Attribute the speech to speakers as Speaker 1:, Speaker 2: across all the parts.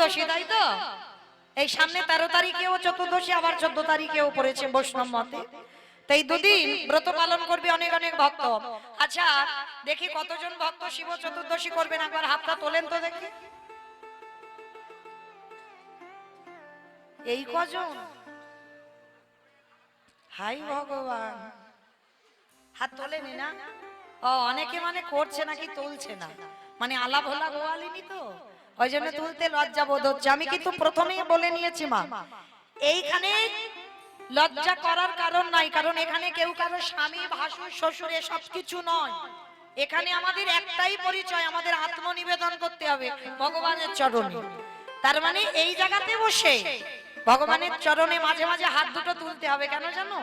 Speaker 1: চতুর্দশী, তাই তো? এই সামনে 13 তারিখেও চতুর্দশী, আবার 14 তারিখেও পড়েছে বৈষ্ণব মতে। তাই দুদিন ব্রত পালন করবে অনেক অনেক ভক্ত। আচ্ছা দেখি কতজন ভক্ত শিব চতুর্দশী করবেন, একবার হাতটা তোলেন তো দেখি। এই কজন? হাই ভগবান, হাত তোলেনি না? ও অনেকে মানে করছে নাকি তুলছে না, মানে আলা ভোলা গোয়ালিনি তো, ওই জন্য তুলতে লজ্জা বোধ হচ্ছে। আমি কিন্তু প্রথমেই বলে নিয়েছি মা, এইখানে লজ্জা করার কারণ নাই, কারণ এখানে কেউ কারো স্বামী ভাসুর শ্বশুর এসব কিছু নয়। এখানে আমাদের একটাই পরিচয়, আমাদের আত্মনিবেদন করতে হবে ভগবানের চরণে। তার মানে এই জায়গাতে বসে ভগবানের চরণে মাঝে মাঝে হাত দুটো তুলতে হবে। কেন জানো?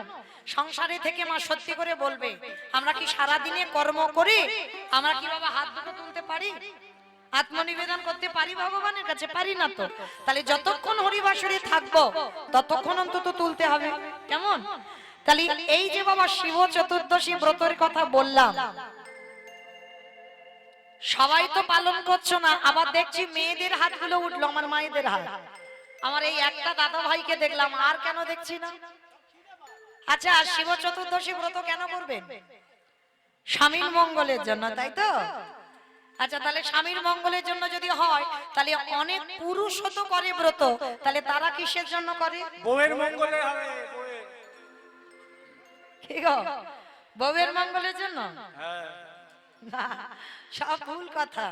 Speaker 1: সংসারে থেকে মা সত্যি করে বলবে, আমরা কি সারা দিনে কর্ম করে আমরা কি বাবা হাত দুটো তুলতে পারি, আত্মনিবেদন করতে পারি ভগবানের কাছে? পারি না তো। তাহলে যতক্ষণ হরিবাসরে থাকবো ততক্ষণ অন্তত তুলতে হবে। কেমন? তাহলে এই যে বাবা শিব চতুর্দশী ব্রতের কথা বললাম, সবাই তো পালন করছো না, আবার দেখছি মেয়েদের হাতগুলো উঠলো, আমার মায়েদের হাত। আমার এই একটা দাদা ভাইকে দেখলাম, আর কেন দেখছি না? আচ্ছা শিব চতুর্দশী ব্রত কেন করবেন? স্বামীর মঙ্গলের জন্য, তাই তো? আচ্ছা তাহলে স্বামীর মঙ্গলের জন্য যদি হয়, তাহলে অনেক পুরুষও তো করে ব্রত, তাহলে তারা কিসের জন্য করে?
Speaker 2: বউয়ের মঙ্গলে হবে।
Speaker 1: কি গো, বউয়ের মঙ্গলের জন্য?
Speaker 2: হ্যাঁ,
Speaker 1: না, সব ভুল কথা।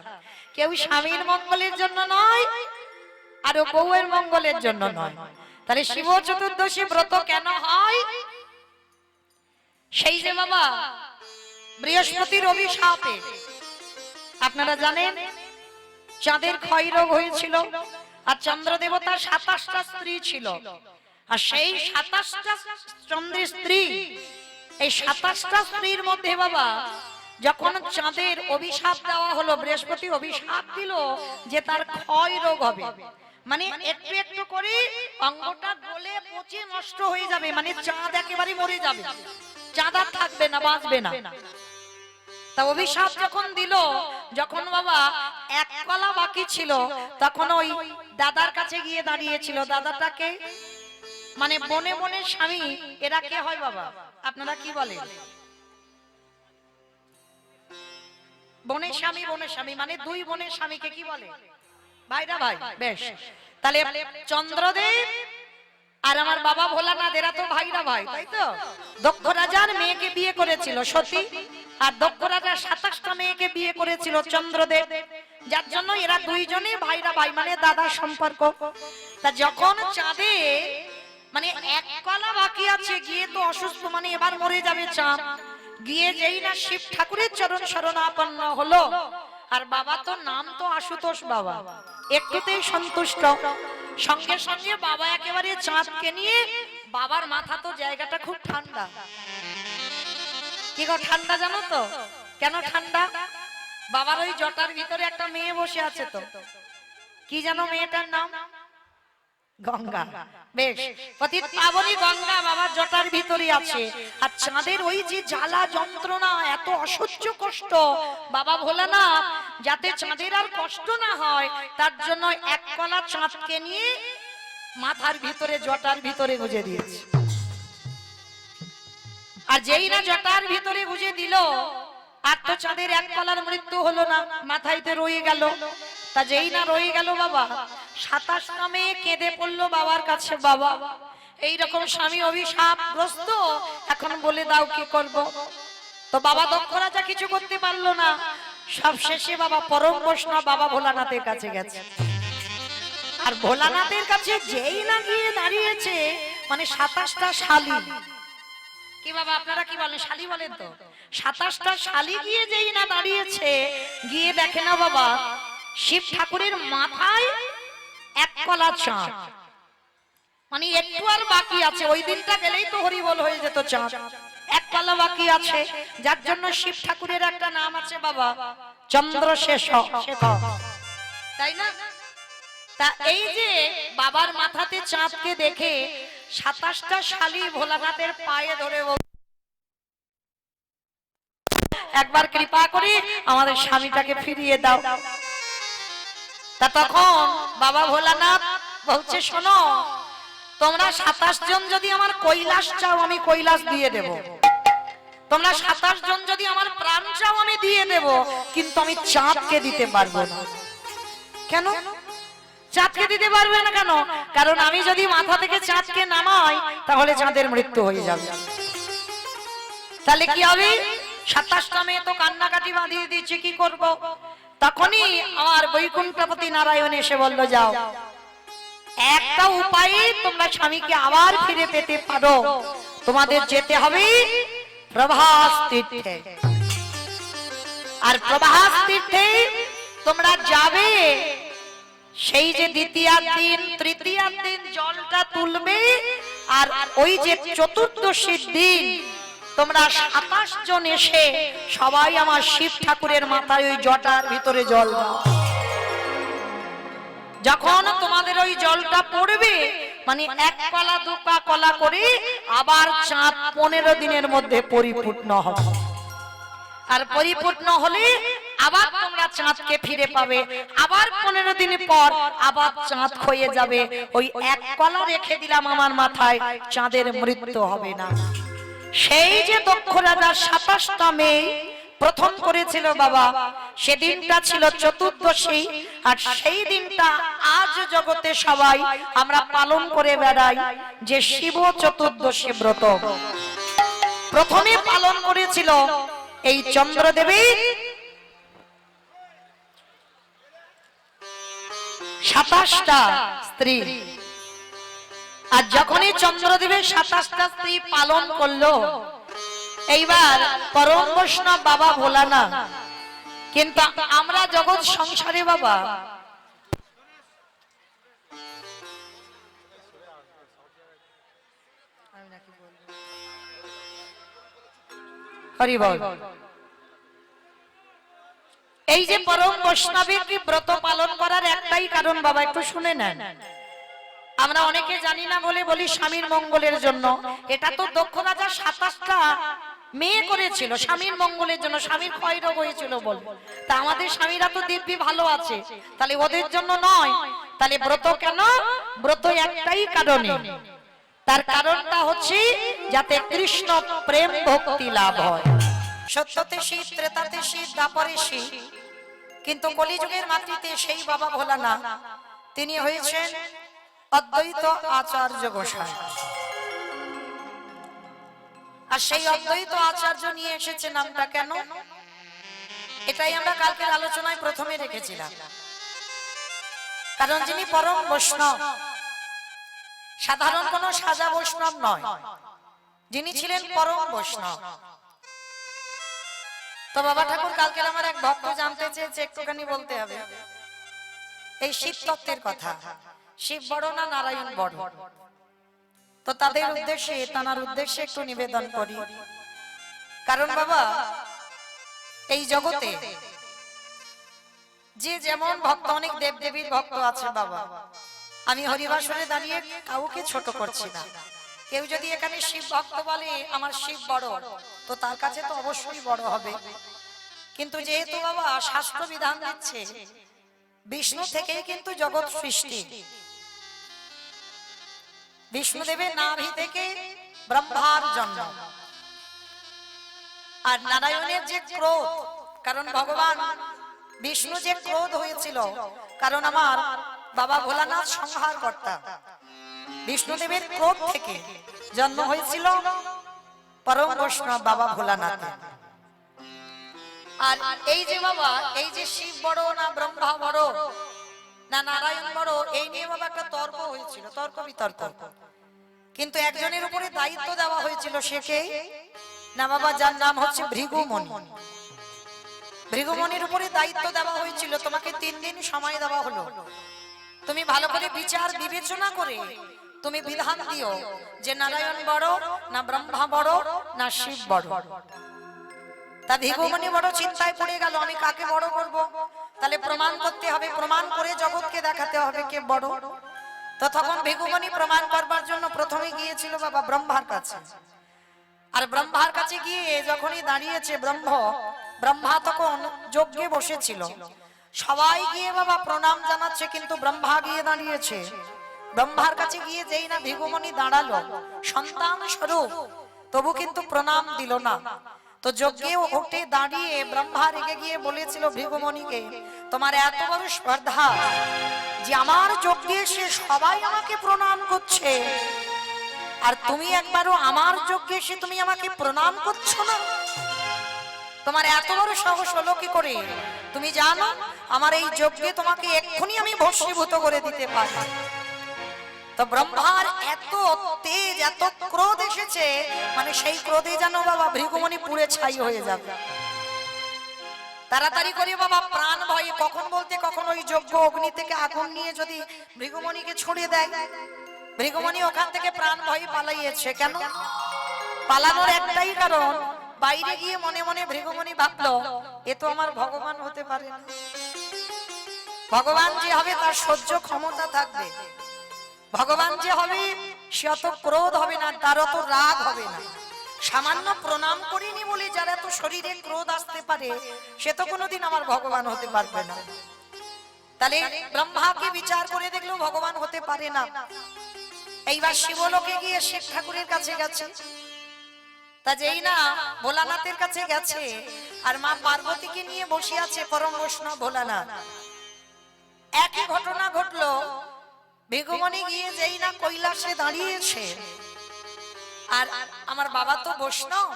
Speaker 1: কেউ স্বামীর মঙ্গলের জন্য নয়, আর বউয়ের মঙ্গলের জন্য নয়। তাহলে শিব চতুর্দশী ব্রত কেন হয়? সেই যে বাবা বৃহস্পতির অভিশাপে, আপনারা জানেন চাঁদের ক্ষয় রোগ হয়েছিল, আর চন্দ্র দেবতার 27টা স্ত্রী ছিল, আর সেই 27টা চন্দ্রের স্ত্রী, এই 27টা স্ত্রীর মধ্যে বাবা যখন চাঁদের অভিশাপ দেওয়া হলো, বৃহস্পতি অভিশাপ দিল যে তার ক্ষয় রোগ হবে, মানে একটু একটু করে অঙ্গটা গলে পচে নষ্ট হয়ে যাবে, মানে চাঁদ একেবারে মরে যাবে, চাঁদ আর থাকবে না, বাঁচবে না। তা অভিশাপ যখন দিল, যখন বাবা এক কলা বাকি ছিল, তখন ওই দাদার কাছে গিয়ে দাঁড়িয়েছিল। দাদাটাকে মানে বনে বনে স্বামী, এরা কে হয় বাবা? আপনারা কি বলেন? বনের স্বামী, বনের স্বামী মানে দুই বোনের স্বামীকে কি বলে? ভাইরা ভাই। বেশ, তাহলে চন্দ্রদেব আর আমার বাবা ভোলানাথ এরা তো ভাইরা ভাই, তাই তো? দক্ষ রাজার মেয়েকে বিয়ে করেছিল সতী, আর দক্ষ রাজার 27টা মেয়েকে বিয়ে করেছিল চন্দ্রদেব, যার জন্য এরা দুইজনে ভাইরা ভাই, মানে দাদার সম্পর্ক। তা যখন চাঁদে মানে এক কলা বাকি আছে, গিয়ে তো অসুস্থ, মানে এবার মরে যাবে চাঁদ, গিয়ে যেই না শিব ঠাকুরের চরণ শরণাপন্ন হলো, আর বাবা তো নাম তো আশুতোষ বাবা, একটুতেই সন্তুষ্ট, সঙ্গে সঙ্গে বাবা একেবারে চাঁদকে নিয়ে, বাবার মাথা তো জায়গাটা খুব ঠান্ডা, কি গো ঠান্ডা জানো তো? কেন ঠান্ডা? বাবার ওই জটার ভিতরে একটা মেয়ে বসে আছে, তো কি জানো মেয়েটার নাম? গঙ্গা। বেশ, পতিত পাবনী গঙ্গা বাবার জটার ভিতরে আছে, আর চাঁদের ওই যে জ্বালা যন্ত্রণা, এত অসহ্য কষ্ট, বাবা ভোলানাথ যাতে চাঁদের আর কষ্ট না হয়, তার জন্য এক কলা চাঁদকে নিয়ে মাথার ভিতরে জটার ভিতরে গুজে দিয়েছে। আর যেই না জটার ভিতরে গুজে দিল, আর তো চাঁদের এক কলার মৃত্যু হলো না, মাথাইতে রয়ে গেল। তা যেই না রয়ে গেল বাবা, 27টা মেয়ে কেঁদে পড়লো বাবার কাছে, বাবা এইরকম স্বামী অভিশাপগ্রস্ত, এখন বলে দাও কি করব? তো বাবা দক্ষ রাজা কিছু করতে পারলো না, সব শেষে বাবা পরম বৈষ্ণব বাবা ভোলানাথের কাছে গেছে। আর ভোলানাথের কাছে যেই না গিয়ে দাঁড়িয়েছে, মানে 27টা শালী, কি বাবা আপনারা কি বলেন, শালী বলেন তো? 27টা শালী গিয়ে যেই না দাঁড়িয়েছে, গিয়ে দেখে না বাবা শিব ঠাকুরের মাথায় এক কলা চাঁদ, মানে একটু আর বাকি আছে, ওই দিনটা গেলেই তো হরিবল হয়ে যেত চাঁদ, এক কলা বাকি আছে, যার জন্য শিব ঠাকুরের একটা নাম আছে বাবা চন্দ্রশেখর, তাই না? তা এই যে বাবার মাথাতে চাঁদকে দেখে 27টা শালী ভোলানাথের পায়ে ধরে একবার কৃপা করে আমাদের স্বামীটাকে ফিরিয়ে দাও। তা তখন বাবা ভোলানাথ বলছে, শোনো, তোমরা 27 জন যদি আমার কৈলাস চাও আমি কৈলাস দিয়ে দেব, তোমরা 27 জন যদি আমার প্রাণ চাও আমি দিয়ে দেব, কিন্তু আমি চাঁদকে দিতে পারবো না। কেন চাঁদকে দিতে পারবে না কেন? কারণ আমি যদি মাথা থেকে চাঁদকে নামাই তাহলে চাঁদের মৃত্যু হয়ে যাবে। তাহলে কি হবে? 27টা মেয়ে তো কান্নাকাটি বাঁধিয়ে দিচ্ছে, কি করব? তখনই আমার বৈকুণ্ঠপতি নারায়ণ এসে বলল, যাও, একটা উপায়ে তোমরা স্বামীকে আবার ফিরে পেতে পারো, তোমাদের যেতে হবে প্রভাস তীর্থে। আর প্রভাস তীর্থে তোমরা যাবে, সেই যে দ্বিতীয় দিন তৃতীয় দিন জলটা তুলবে, আর ওই যে চতুর্দশীর দিন তোমরা 27 জন এসে সবাই আমার শিব ঠাকুরের মাথায় ওই জটার ভিতরে জল দাও। যখন তোমাদের ওই জলটা পড়বে, মানে এক কলা দুপা কলা করে আবার চাঁদ 15 দিনের মধ্যে পরিপূর্ণ হবে। আর পরিপূর্ণ হলে আবার তোমরা চাঁদকে ফিরে পাবে। আবার 15 দিন পর আবার চাঁদ হয়ে যাবে। ওই এক কলা রেখে দিলাম আমার মাথায়, চাঁদের মৃত্যু হবে না। সেই যে দক্ষ রাজা 27টা মেয়ে প্রথম করেছিল বাবা, সেদিনটা ছিল চতুর্দশী। আর সেই দিনটা আজ জগতে সবাই আমরা পালন করে বেড়াই, যে শিব চতুর্দশী ব্রত। প্রথমে পালন করেছিল এই চন্দ্রদেবী 27টা স্ত্রী। আর যখনই চন্দ্রদেবের 27টা স্ত্রী পালন করলো, এইবার পরম বৈষ্ণব বাবা ভোলানাথ, কিন্তু আমরা জগৎ সংসারে বাবা হরি বল, এই যে পরম বৈষ্ণবের ব্রত পালন করার একটাই কারণ বাবা, একটু শুনে নেন। আমরা অনেকে জানি না বলে বলি স্বামীর মঙ্গলের জন্য। এটা তো দক্ষ রাজা 27টা মেয়ে করেছিল স্বামীর মঙ্গলের জন্য, স্বামীর ক্ষয় রোগ হয়েছিল বল। তা আমাদের স্বামীরা তো দিব্যি ভালো আছে, তাহলে ওদের জন্য নয়। তাহলে ব্রত কেন? ব্রত একটাই কারণে, তার কারণটা হচ্ছে যাতে কৃষ্ণ প্রেম ভক্তি লাভ হয়। সত্যতে শীত, ত্রেতাতে শীত, দ্বাপরে শীত, কিন্তু কলিযুগের মাতৃতে সেই বাবা ভোলানাথ তিনি হয়েছেন অদ্বৈত আচার্য গোসাই। আর সেই অদ্বৈত আচার্য নিয়ে এসেছে নামটা কেন? এটাই আমরা কালকের আলোচনায় প্রথমে রেখেছিলাম। কারণ যিনি পরম বৈষ্ণব, সাধারণ কোন সাজা বৈষ্ণব নয়, যিনি ছিলেন পরম বৈষ্ণব। তো বাবা ঠাকুর কালকের আমার এক ভক্ত জানতে চেয়েছে, একটুখানি বলতে হবে এই শিব তত্ত্বের কথা। শিব বড় না নারায়ণ বড়? তো তাদের উদ্দেশ্যে, তার উদ্দেশ্যে একটু নিবেদন করি। কারণ বাবা এই জগতে যে যেমন ভক্ত, অনেক দেব দেবীর ভক্ত আছে বাবা। আমি হরিবাসরে দাঁড়িয়ে কাউকে ছোট করছি না। কেউ যদি এখানে শিব ভক্ত বলে আমার শিব বড়, তো তার কাছে তো অবশ্যই বড় হবে। কিন্তু যেহেতু বাবা শাস্ত্র বিধান দিচ্ছে বিষ্ণু থেকেই কিন্তু জগৎ সৃষ্টি, বিষ্ণুদেবের নাভি থেকে ব্রহ্মার জন্ম। আর নারায়ণের যে ক্রোধ, কারণ ভগবান বিষ্ণু যে ক্রোধ হয়েছিল, কারণ আমার বাবা ভোলানাথ সংহার কর্তা, বিষ্ণুদেবের ক্রোধ থেকে জন্ম হয়েছিল পরম বৈষ্ণব বাবা ভোলানাথ। আর এই যে বাবা, এই যে শিব বড় না ব্রহ্মা বড় না নারায়ণ বড়, এই নিয়ে বাবা একটা তর্ক হয়েছিল, তর্ক বিতর্ক। কিন্তু একজনের উপরে দায়িত্ব দেওয়া হয়েছিল, সে কে না বাবা, যার নাম হচ্ছে ভৃগুমণি। ভৃগুমণির উপরে দায়িত্ব দেওয়া হয়েছিল, তোমাকে 3 দিন সময় দেওয়া হলো, তুমি ভালো করে বিচার বিবেচনা করে তুমি বিধান দিও যে নারায়ণ বড় না ব্রহ্মা বড় না শিব বড়। তা ভৃগুমণি বড় চিন্তায় পড়ে গেল, আমি কাকে বড় করব? তাহলে প্রমাণ করতে হবে, প্রমাণ করে জগৎকে দেখাতে হবে কে বড়। তো তখন ভৃগুমণি প্রমাণ করবার জন্য প্রথমে গিয়েছিল বাবা ব্রহ্মার কাছে। আর ব্রহ্মার কাছে গিয়ে যখনই দাঁড়িয়েছে ব্রহ্মা তখন যজ্ঞে বসেছিল। সবাই গিয়ে বাবা প্রণাম জানাচ্ছে, কিন্তু ব্রহ্মা গিয়ে দাঁড়িয়েছে। ব্রহ্মার কাছে গিয়ে যেই না ভিগুমণি দাঁড়ালো সন্তান স্বরূপ, তবু কিন্তু প্রণাম দিল না। তো যজ্ঞে উঠে দাঁড়িয়ে ব্রহ্মা রেগে গিয়ে বলেছিল ভিগুমণিকে, তোমার এত বড় স্পর্ধা যে আমার যজ্ঞে সে সবাই আমাকে প্রণাম করছে, আর তুমি একবারও আমার যজ্ঞে এসে তুমি আমাকে প্রণাম করছো না? তোমার এত বড় সাহস হলো কি করে? তুমি জানো আমার এই যজ্ঞে তোমাকে এক্ষুনি আমি ভস্মীভূত করে দিতে পারি। তো ব্রহ্মার এত তেজ, এত ক্রোধ এসেছে, মানে সেই ক্রোধে যেন বাবা ভৃগুমণি পুড়ে ছাই হয়ে যাবে। তাড়াতাড়ি করে বাবা প্রাণ ভয়ে, কখন বলতে কখন ওই যজ্ঞ অগ্নি থেকে আগুন নিয়ে যদি ভৃগুমণিকে ছড়িয়ে দেয়, ভৃগুমণি ওখান থেকে প্রাণ ভয়ে পালাইয়েছে। কেন পালানোর একটাই কারণ, বাইরে গিয়ে মনে মনে ভৃগুমণি ভাবলো এ তো আমার ভগবান হতে পারে না। ভগবান যে হবে তার সহ্য ক্ষমতা থাকবে, ভগবান যে হবে সে অত ক্রোধ হবে না, তার অত রাগ হবে না। সামান্য প্রণাম করিনি বলে যার এত শরীরে ক্রোধ আসতে পারে, সে তো কোনোদিন আমার ভগবান হতে পারবে না। তাহলে ব্রহ্মাকে বিচার করে দেখলো ভগবান হতে পারে না। এইবার শিবলোকে গিয়ে শিব ঠাকুরের কাছে গেছে। তা যেই না ভোলানাথের কাছে গেছে, আর মা পার্বতীকে নিয়ে বসে আছে পরম বৈষ্ণব ভোলানাথ। একই ঘটনা ঘটলো, ভৃগুমণি গিয়ে যেই না কৈলাসে দাঁড়িয়েছে, আর আমার বাবা তো বৈষ্ণব,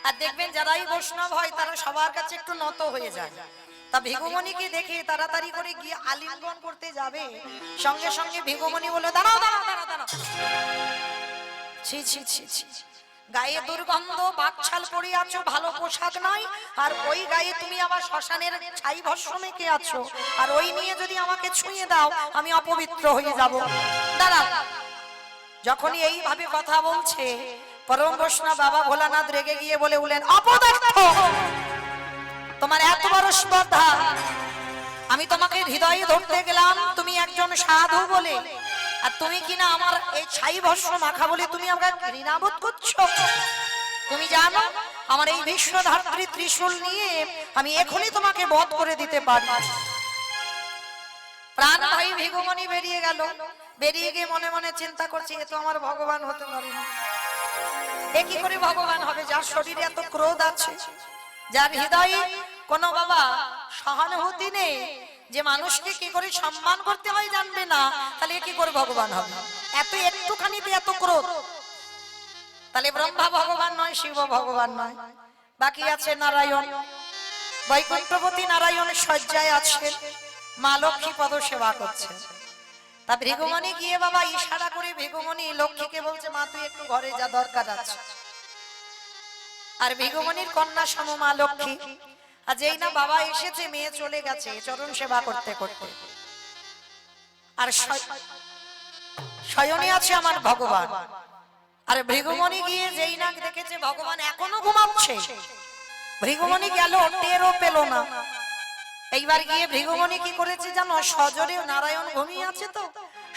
Speaker 1: আর দেখবেন যারাই বৈষ্ণব হয় তারা সবার কাছে একটু নত হয়ে যায়। তা ভৃগুমণিকে দেখে তাড়াতাড়ি করে গিয়ে আলিঙ্গন করতে যাবে, সঙ্গে সঙ্গে ভৃগুমণি বলল দাঁড়াও দাঁড়াও দাঁড়াও দাঁড়াও, ছি ছি ছি ছি, গায়ে দুর্গন্ধ, বাকছাল পরে আছো, ভালো পোশাক নাই, আর ওই গায়ে তুমি আবার শ্মশানের ছাই ভস্ম মেখে আছো, আর ওই নিয়ে যদি আমাকে ছুঁয়ে দাও আমি অপবিত্র হয়ে যাব। দাঁড়াও। যখনই এইভাবে কথা বলছে, পরম বৈষ্ণব বাবা ভোলানাথ রেগে গিয়ে বলে উঠলেন, অপদার্থ, তোমার এত বড় স্পর্ধা, আমি তোমাকে হৃদয়ে ধরতে গেলাম তুমি একজন সাধু বলে, আর তুমি কিনা আমার এই ছাই ভস্ম মাখা বলে তুমি আমাকে ঘৃণাবোধ করছো। তুমি জানো আমার এই বিশ্বধাত্রী ত্রিশূল নিয়ে আমি এখনই তোমাকে বধ করে দিতে পারি। প্রাণ ভাই ভৃগুমণি বেরিয়ে গেল, বেরিয়ে গিয়ে মনে মনে চিন্তা করছে এ তো আমার ভগবান হতে পারে না। এ কি করে ভগবান হবে যার শরীরে এত ক্রোধ আছে, যার হৃদয়ে কোনো বাবা সহানুভূতি নেই, যে মানুষকে কি করে সম্মান করতে হয় জানবে না, তাহলে কি করে ভগবান হবে? এত একটুখানিতে এত ক্রোধ। তাহলে ব্রহ্মা ভগবান নয়, শিব ভগবান নয়, বাকি আছে নারায়ণ। বৈকুণ্ঠপতি নারায়ণ শয্যায় আছেন, মা লক্ষ্মী পদ সেবা করছেন। তা ভৃগুমণি গিয়ে বাবা ইশারা করে ভৃগুমণি লক্ষ্মীকে বলছে মা তুই একটু ঘরে যা, দরকার আছে। আর ভৃগুমণির কন্যা সম মা লক্ষ্মী, আর যেই না বাবা এসেছে মেয়ে চলে গেছে চরণ সেবা করতে করতে, আর শয়নে আছে আমার ভগবান। আর ভৃগুমণি গিয়ে যেই না দেখেছে ভগবান এখনো ঘুমাচ্ছে, ভৃগুমণি গেল টেরও পেল না। এইবার গিয়ে ভৃগুমণি কি করেছে জানো, সজোরে, নারায়ণ ঘুমিয়ে আছে তো,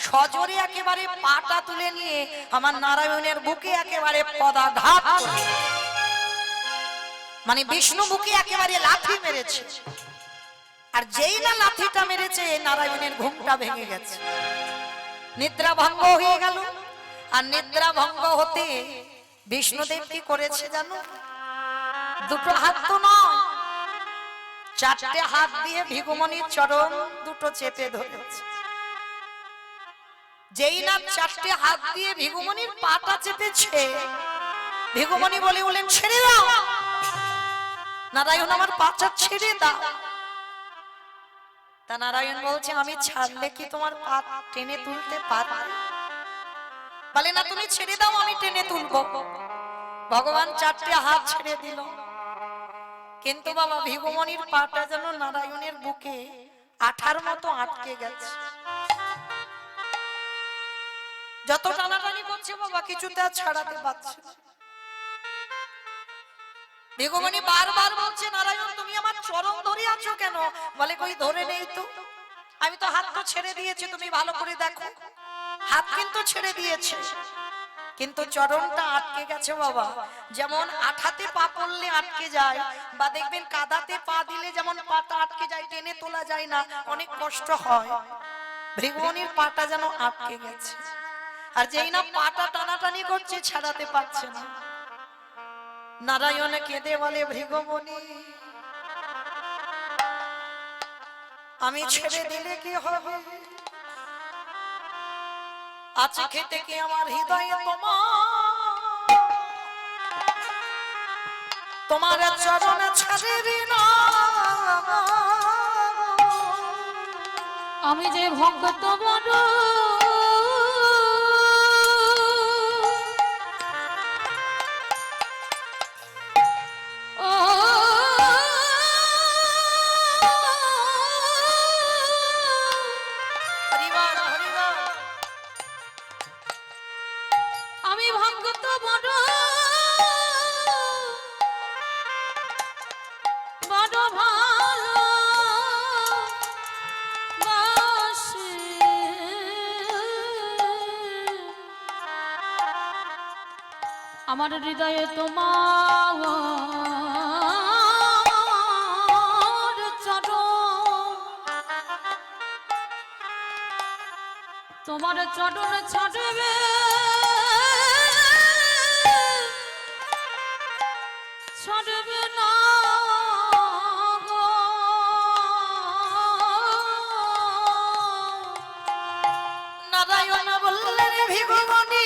Speaker 1: সজোরে একেবারে পাটা তুলে নিয়ে আমার নারায়ণের বুকে একেবারে পদাঘাত, মানে বিষ্ণু বুকে একেবারে লাথি মেরেছে। আর যেই না লাথিটা মেরেছে নারায়ণের ঘুমটা ভেঙে গেছে, নিদ্রা ভঙ্গ হয়ে গেল। আর নিদ্রা ভঙ্গ হতে বিষ্ণুদেব কি করেছে জানো, দুটো হাত তো নয়, চারটে হাত দিয়ে ভৃগুমণির চরণ দুটো চেপে ধরেছে। যেই না চারটে হাত দিয়ে ভৃগুমণির পাটা চেপেছে, ভৃগুমণি বলে বলেন ছেড়ে দাও নারায়ণ, আমার পাটা ছেড়ে দাও। তা নারায়ণ বলছে আমি ছাড়লে কি তোমার পা টেনে তুলতে পারবে? বলে না তুমি ছেড়ে দাও আমি টেনে তুলবো। ভগবান চারটে হাত ছেড়ে দিল, কিন্তু বাবা ভৃগুমণির পাটা যেন নারায়ণের বুকে আঠার মতো আটকে গেছে। যত টানাটানি করছে বাবা কিছুতে আর ছাড়াতে পারছে। ভৃগুমণি বারবার বলছে নারায়ণ তুমি আমার চরণ ধরে আছো কেন? বলে কই ধরে নেই তো, আমি তো হাত তো ছেড়ে দিয়েছি, তুমি ভালো করে দেখো, হাত কিন্তু ছেড়ে দিয়েছে। কিন্তু চরণটা আটকে গেছে বাবা। যেমন আঠাতে পা পড়লে আটকে যায়, বা দেখবেন কাদাতে পা দিলে যেমন পাটা আটকে যায়, টেনে তোলা যায় না, অনেক কষ্ট হয়। ভৃগুমুনির পাটা যেন আটকে গেছে, আর যেই না পাটা টানাটানি করছে ছাড়াতে পারছে না। নারায়ণ কেঁদে বলে, ভৃগুমুনি আমি ছেড়ে দিলে কি হবে? আজকে থেকে আমার হৃদয়ে তোমার চরণ ছাড়বি না।
Speaker 2: আমি যে ভক্ত বড় আমি ভক্ত বড় বড় ভালো বাসি, আমার হৃদয়ে তোমার চরণ, তোমার চরণ ছাড়বে ছাড়বে না গো।
Speaker 1: নারায়ণ বললেন, ভৃগুমুনি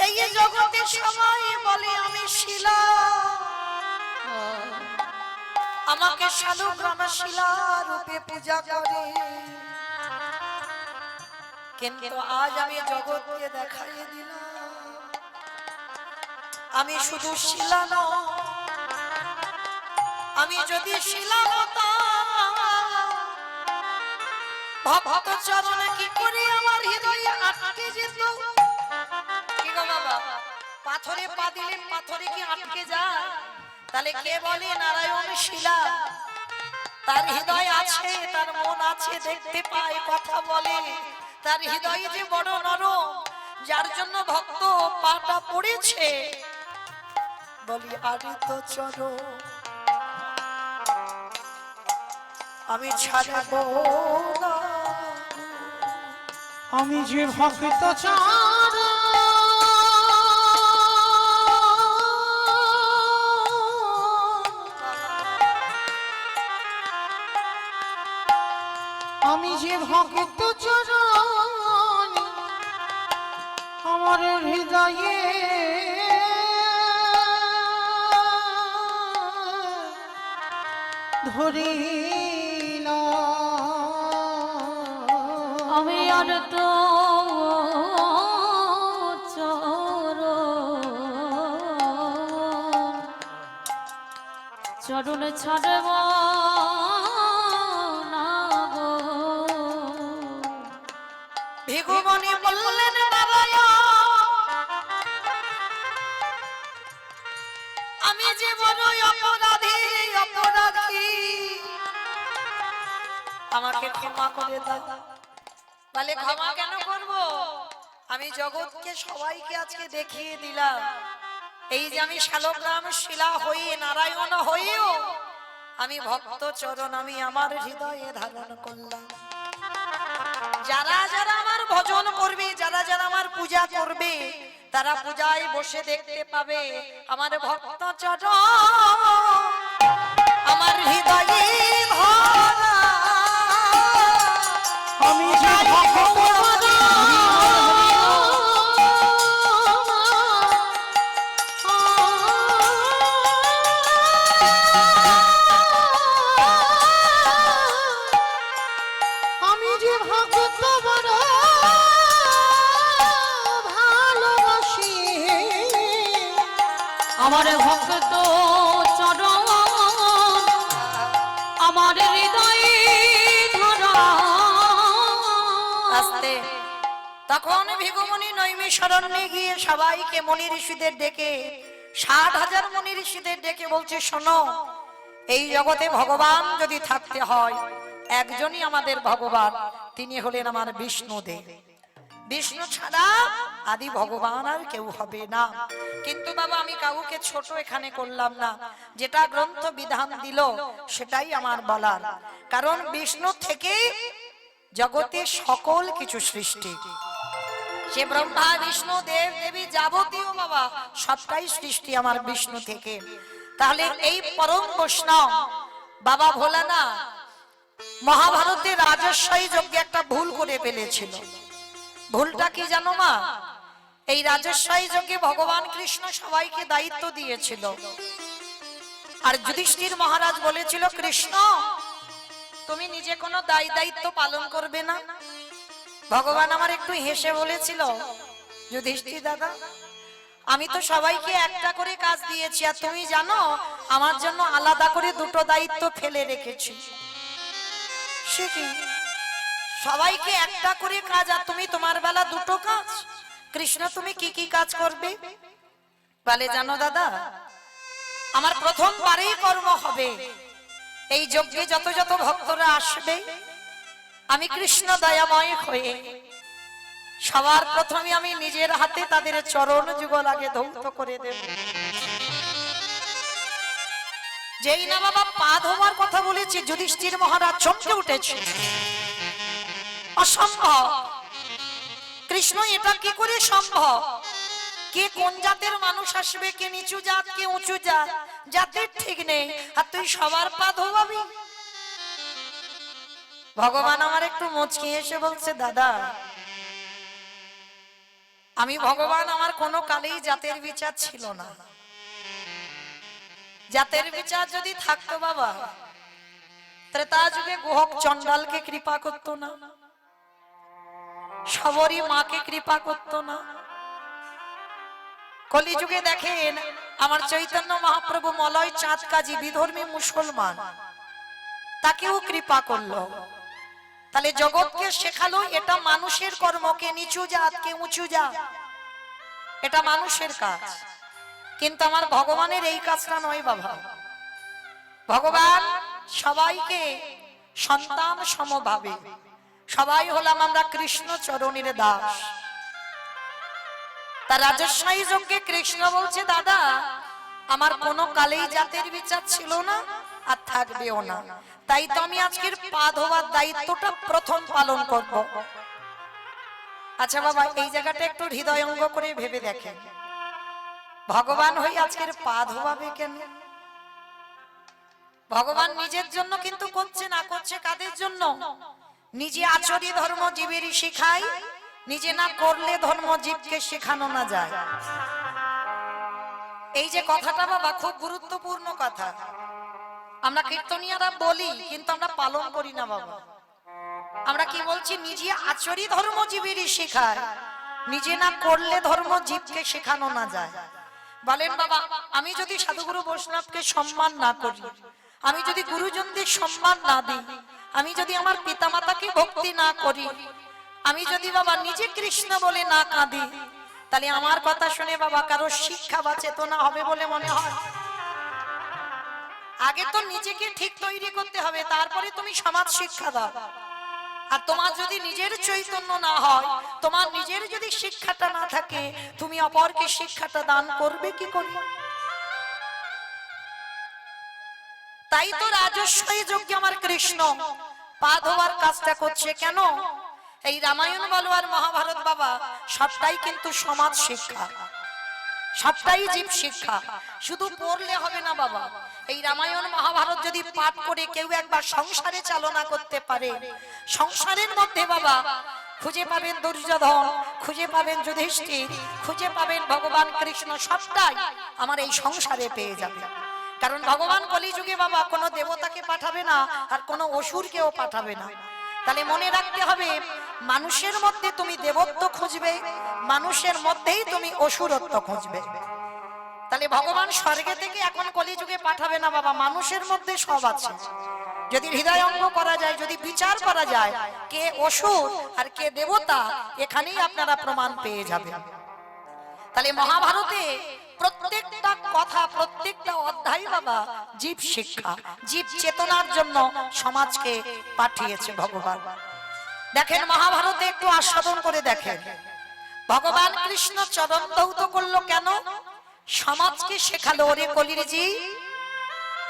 Speaker 1: এই জগতে সবাই বলে আমি শিলা, আমাকে শালগ্রাম শিলা রূপে পূজা করে, কিন্তু আজ আমি জগৎকে দেখাই দিলাম আমি শুধু শিলা নয়। আমি যদি শিলা হতাম, ভক্ত চরণে কি করে আমার হৃদয়ে আটকে যেত? কি গো বাবা, পাথরে পা দিলে পাথরে কি আটকে যায়? তাহলে কে বলে নারায়ণ শিলা? তার হৃদয় আছে, তার মন আছে, দেখতে পায়, কথা বলে, তার হৃদয় যে বড় নরম, যার জন্য ভক্ত পাটা পড়েছে। বলি আরে তো চলো আমি ছাড়ব না,
Speaker 3: আমি যে ভক্ত চার আমি যে ভক্ত চরণ আমার হৃদয়ে ধরিল,
Speaker 2: আমি আর তো চরণ ছাড়ব না গো।
Speaker 1: ভৃগুমুনি বললেন, নারায়ণ আমি যে বড় অপরাধী, অপরাধী, আমাকে ক্ষমা করে দাও। বলে ক্ষমা কেন করব? আমি জগৎকে সবাইকে আজকে দেখিয়ে দিলাম, এই যে আমি শালগ্রাম শিলা হই, নারায়ণ হইও আমি ভক্ত চরণ আমি আমার হৃদয়ে ধারণ করলাম। যারা যারা আমার ভজন করবে, যারা যারা আমার পূজা করবে, তারা পূজায় বসে দেখতে পাবে আমার ভক্ত চরণ আমার হৃদয়ে ধরা।
Speaker 3: আমি যে ভক্ত আমি যে ভক্ত বড় ভালোবাসি,
Speaker 2: আমার ভক্ত চরণ আমার হৃদয়ে ধরা।
Speaker 1: আস্তে তখন ভৃগুমুনি নৈমিষারণ্যে গিয়ে সবাইকে মুনি ঋষিদের ডেকে ৬০,০০০ মুনি ঋষিদের ডেকে বলছে, শোনো, এই জগতে ভগবান যদি থাকতে হয় একজনই আমাদের ভগবান, তিনি হলেন আমার বিষ্ণুদেব। বিষ্ণু ছাড়া আদি ভগবান আর কেউ হবে না। কিন্তু বাবা আমি কাউকে ছোট এখানে করলাম না, যেটা গ্রন্থ বিধান দিল সেটাই আমার বলার। কারণ বিষ্ণু থেকে জগতে সকল কিছু সৃষ্টি, সে ব্রহ্মা বিষ্ণু দেব দেবী যাবতীয় বাবা সবটাই সৃষ্টি আমার বিষ্ণু থেকে। তাহলে এই পরম বৈষ্ণব বাবা ভোলানাথ মহাভারতের রাজস্বী যজ্ঞে একটা ভুল করে ফেলেছিল। ভুলটা কি জানো মা? এই রাজস্বী যজ্ঞে ভগবান কৃষ্ণ সবাইকে দায়িত্ব দিয়েছিল, আর যুধিষ্ঠির মহারাজ বলেছিল কৃষ্ণ তুমি নিজে কোনো দায়িত্ব পালন করবে না। ভগবান আমার একটু হেসে বলেছিল যুধিষ্ঠির দাদা আমি তো সবাইকে একটা করে কাজ দিয়েছি, আর তুমি জানো আমার জন্য আলাদা করে দুটো দায়িত্ব ফেলে রেখেছি। সে কি? সবাইকে একটা করে কাজ আর তুমি তোমার বেলা দুটো কাজ? কৃষ্ণ তুমি কি কি কাজ করবে? বলে জানো দাদা আমার প্রথমবারেই কর্ম হবে, এই যজ্ঞে যত যত ভক্তরা আসবে আমি কৃষ্ণ দয়াময় হয়ে সবার প্রথমে আমি নিজের হাতে তাদের চরণ যুগল আগে ধৌত করে দেব। যেই না বাবা পা ধোয়ার কথা বলেছি যুধিষ্ঠির মহারাজ চমকে উঠেছে। অসম্ভব, কৃষ্ণ এটা কি করে সম্ভব? কে কোন জাতের মানুষ আসবে, কে নিচু জাত কে উঁচু জাত, জাতের ঠিক নেই, আর তুই সবার পা ধোয়াবি? ভগবান আমার একটু মুচকি এসে বলছে দাদা আমি ভগবান আমার কোনো কালেই জাতের বিচার ছিল না। জাতের বিচার যদি থাকতো বাবা ত্রেতা যুগে গুহক চণ্ডালকে কৃপা করতো না, সবরী মাকে কৃপা করতো না। কলিযুগে দেখেন আমার চৈতন্য মহাপ্রভু মলয় চাঁদ কাজী বিধর্মী মুসলমান, তাকেও কৃপা করলো। তাহলে জগৎকে শেখালো এটা মানুষের কর্ম, কে নিচু জাত কে উঁচু জাত, এটা মানুষের কাজ। কিন্তু আমার ভগবানের এই কাজটা নয় বাবা। ভগবান সবাইকে সন্তান সমভাবে, সবাই হলাম আমরা কৃষ্ণ চরণের দাস। তার রাজস্বী যজ্ঞে কৃষ্ণ বলছে দাদা আমার কোনো কালেই জাতের বিচার ছিল না আর থাকবেও না, তাই তো আমি আজকের পা ধোয়ার দায়িত্বটা প্রথম পালন করব। আচ্ছা বাবা এই জায়গাটা একটু হৃদয়ঙ্গ করে ভেবে দেখেন, ভগবান হয়ে আজকের পা ধোয়াবে কেন? ভগবান নিজের জন্য কিন্তু করছে না, করছে কাদের জন্য? নিজে আচরি ধর্ম জীবেরই শিখায়, নিজে না করলে ধর্ম জীবকে শেখানো না যায়। এই যে কথাটা বাবা খুব গুরুত্বপূর্ণ কথা। আমরা কীর্তনিয়ারা বলি কিন্তু আমরা পালন করি না বাবা। আমরা কি বলছি? নিজে আচরি ধর্ম জীবেরই শেখায়, নিজে না করলে ধর্ম জীবকে শেখানো না যায়। বলেন বাবা আমি যদি সাধুগুরু বৈষ্ণবকে সম্মান না করি, আমি যদি গুরুজনদের সম্মান না দিই, আমি যদি আমার পিতামাতাকে ভক্তি না করি, আমি যদি বাবা নিজে কৃষ্ণ বলে না কাঁদি, তাহলে আমার কথা শুনে বাবা কারো শিক্ষা বা চেতনা হবে বলে মনে হয়? আগে তো নিজেকে ঠিক তৈরি করতে হবে, তারপরে তুমি সমাজ শিক্ষা দাও। আর তোমার যদি নিজের চৈতন্য না হয়, তোমার নিজের যদি শিক্ষাটা না থাকে, তুমি অপরকে শিক্ষাটা দান করবে কি করে? তাই তো রাজস্বী যজ্ঞে আমার কৃষ্ণ পা ধোয়ার কাজটা করছে কেন? এই রামায়ণ বলো আর মহাভারত বাবা সবটাই কিন্তু সমাজ শিক্ষা, সবটাই জীব শিক্ষা। শুধু পড়লে হবে না বাবা, এই রামায়ণ মহাভারত যদি পাঠ করে কেউ একবার সংসারে চালনা করতে পারে, সংসারের মধ্যে বাবা খুঁজে পাবেন দুর্যোধন, খুঁজে পাবেন যুধিষ্ঠির, খুঁজে পাবেন ভগবান কৃষ্ণ, সবটাই আমার এই সংসারে পেয়ে যাবে। কারণ ভগবান কলিযুগে বাবা কোনো দেবতাকে পাঠাবে না আর কোনো অসুরকেও পাঠাবে না। তাহলে মনে রাখতে হবে মানুষের মধ্যে তুমি দেবত্ব খুঁজবে, মানুষের মধ্যেই তুমি অসুরত্ব খুঁজবে। তাহলে ভগবান স্বর্গে থেকে এখন কলিযুগে পাঠাবে না বাবা, মানুষের মধ্যে সব আছে। যদি হৃদয়ঙ্গ করা যায়, যদি বিচার করা যায় কে অসুর আর কে দেবতা, এখানেই আপনারা প্রমাণ পেয়ে যাবেন। তাহলে মহাভারতে প্রত্যেকটা কথা, প্রত্যেকটা অধ্যায় বাবা জীব শিক্ষা, জীব চেতনার জন্য সমাজকে পাঠিয়েছে ভগবান। দেখেন মহাভারতে একটু আস্বাদন করে দেখেন, ভগবান কৃষ্ণ চরণ ধৌত করলো কেন? সমাজকে শেখালো, ওরে কলিরজি,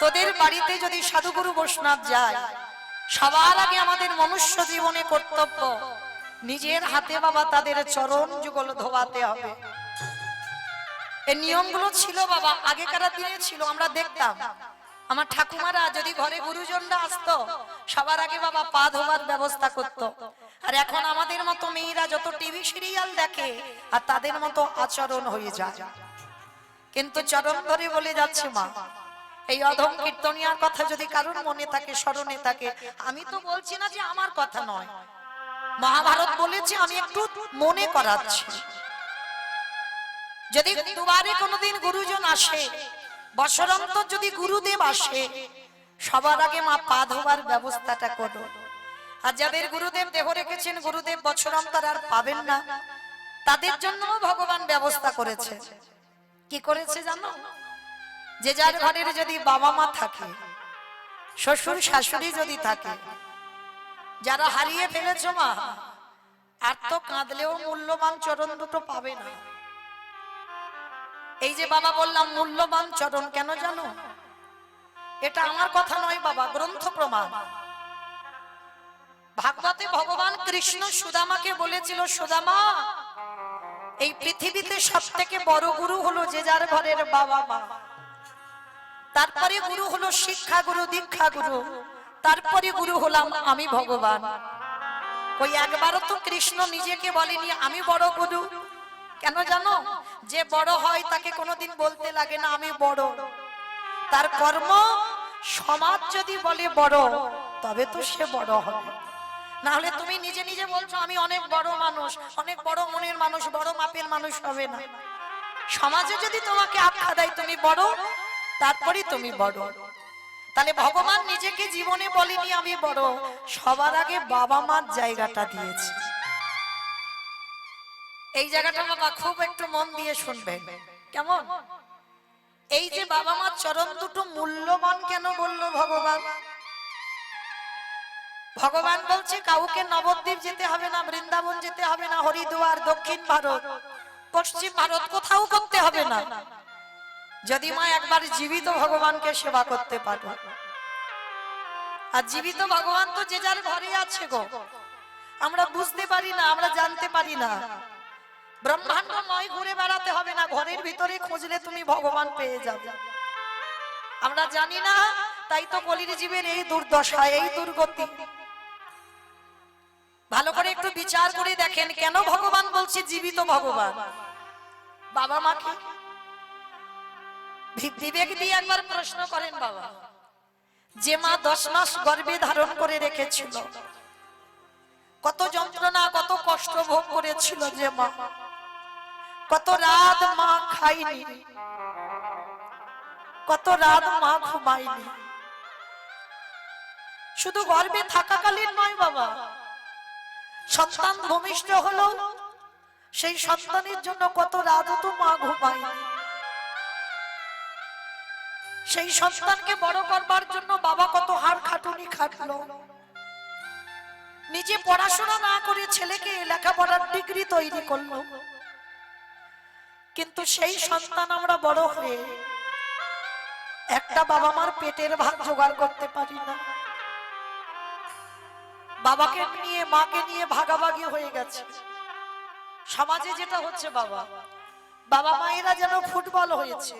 Speaker 1: তোদের বাড়িতে যদি সাধুগুরু বৈষ্ণব যায়, সবার আগে আমাদের মনুষ্য জীবনে কর্তব্য নিজের হাতে বাবা তাদের চরণ যুগল ধোয়াতে হবে। এই নিয়মগুলো ছিল বাবা, আগেকার দিনে ছিল, আমরা দেখতাম। আমার ঠাকুমারা যদি ঘরে গুরুজনরা আসতো, সবার আগে বাবা পা ধোয়ার ব্যবস্থা করতো। আর এখন আমাদের মতো মেয়েরা যত টিভি সিরিয়াল দেখে আর তাদের মতো আচরণ হয়ে যায়। কিন্তু চরণ ধরে বলে যাচ্ছে মা, এই অধম কীর্তনিয়ার কথা যদি কারোর মনে থাকে, স্মরণে থাকে, আমি তো বলছি না যে আমার কথা নয়, মহাভারত বলেছে, আমি একটু মনে করাচ্ছি। যদি দুবারে কোনোদিন গুরুজন আসে, বছরান্তর যদি গুরুদেব আসে, সবার আগে মা পা ধোবার ব্যবস্থাটা করো। আর যাদের গুরুদেব দেহ রেখেছেন, গুরুদেব বছরান্তর আর পাবেন না, তাদের জন্য ভগবান ব্যবস্থা করেছে। কি করেছে জানো? যে যার ঘরের যদি বাবা মা থাকে, শ্বশুর শাশুড়ি যদি থাকে, যারা হারিয়ে ফেলেছ মা, আর তো কাঁদলেও মূল্যবান চরণ দুটো পাবে না। এই যে বাবা বললাম মূল্যবান চরণ, কেন জানো? এটা আমার কথা নয় বাবা, গ্রন্থ প্রমাণ। ভাগবতে ভগবান কৃষ্ণ সুদামাকে বলেছিল, সুদামা, এই পৃথিবীতে সব থেকে বড় গুরু হলো যে যার ঘরের বাবা মা, তারপরে গুরু হলো শিক্ষা গুরু, দীক্ষা গুরু, তারপরে গুরু হলাম আমি ভগবান। ওই একবারও তো কৃষ্ণ নিজেকে বলেনি আমি বড় গুরু। কেন জানো? যে বড় হয় তাকে কোনোদিন বলতে লাগে না আমি বড়। তার কর্ম, সমাজ যদি বলে বড়, তবে তো সে বড় হবে। না হলে তুমি নিজে নিজে বলছো আমি অনেক বড় মানুষ, অনেক বড় মনের মানুষ, বড় মাপের মানুষ হবে না। সমাজে যদি তোমাকে আখ্যা দেয় তুমি বড়, তারপরে তুমি বড়। তাহলে ভগবান নিজেকে জীবনে বলেনি আমি বড়, সবার আগে বাবা মার জায়গাটা দিয়েছে। এই জায়গাটা বাবা খুব একটু মন দিয়ে শুনবেন, কেমন? এই যে বাবা মার চরণ দুটো মূল্যবান কেন বললো ভগবান? ভগবান বলছে কাউকে নবদ্বীপ যেতে হবে না, বৃন্দাবন যেতে হবে না, হরিদ্বার, দক্ষিণ ভারত, পশ্চিম ভারত কোথাও করতে হবে না, যদি মা একবার জীবিত ভগবানকে সেবা করতে পারো। আর জীবিত ভগবান তো যে যার ঘরে আছে গো, আমরা বুঝতে পারি না, আমরা জানতে পারি না। ব্রহ্মাণ্ড নয় ঘুরে বেড়াতে হবে না, ঘরের ভিতরে খুঁজলে তুমি ভগবান পেয়ে যাবে। আমরা জানি না, তাই তো কলির জীবের এই দুর্দশা, এই দুর্গতি। ভালো করে একটু বিচার করে দেখেন, কেন ভগবান বলছে জীবিত ভগবান? বাবা মাকে বিবেক দিয়ে একবার প্রশ্ন করেন বাবা। যে মা 10 মাস গর্ভে ধারণ করে রেখেছিল, কত যন্ত্রণা, কত কষ্ট ভোগ করেছিল যে মা, কত রাত মা খায়নি, কত রাত মা ঘুমায়নি। শুধু গর্ভে থাকাকালীন নয় বাবা, সন্তান ভূমিষ্ঠ হলো, সেই সন্তানের জন্য কত রাত তো মা ঘুমায়নি। সেই সন্তানকে বড় করবার জন্য বাবা কত হাড় খাটুনি খাটলো। নিজে পড়াশোনা না করে ছেলেকে লেখাপড়ার ডিগ্রি তৈরি করলো, কিন্তু সেই সন্তান আমরা বড় হয়ে একটা বাবা মার পেটের ভাত জোগাড় করতে পারি না। বাবাকে নিয়ে মাকে নিয়ে ভাগাভাগি হয়ে গেছে। সমাজে যেটা হচ্ছে বাবা, বাবা মায়েরা যেন ফুটবল হয়েছে।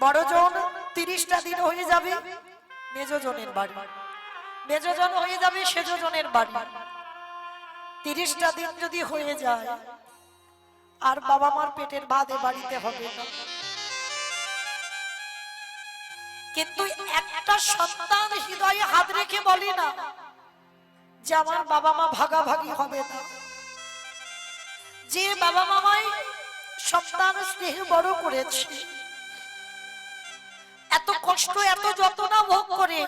Speaker 1: বড়জন 30টা দিন হয়ে যাবে মেজজনের বাড়ি, মেজজন হয়ে যাবে সেজজনের বাড়ি। 30টা দিন যদি হয়ে যায় আর বাবা মার পেটের ভাত এ বাড়িতে হবে না। কিন্তু একটা সন্তান হৃদয়ে হাত রেখে বলে না যে আমার বাবা মা ভাগাভাগি হবে না। যে বাবা মামাই সন্তান স্নেহ বড় করেছে, এত কষ্ট এত যন্ত্রণা ভোগ করে,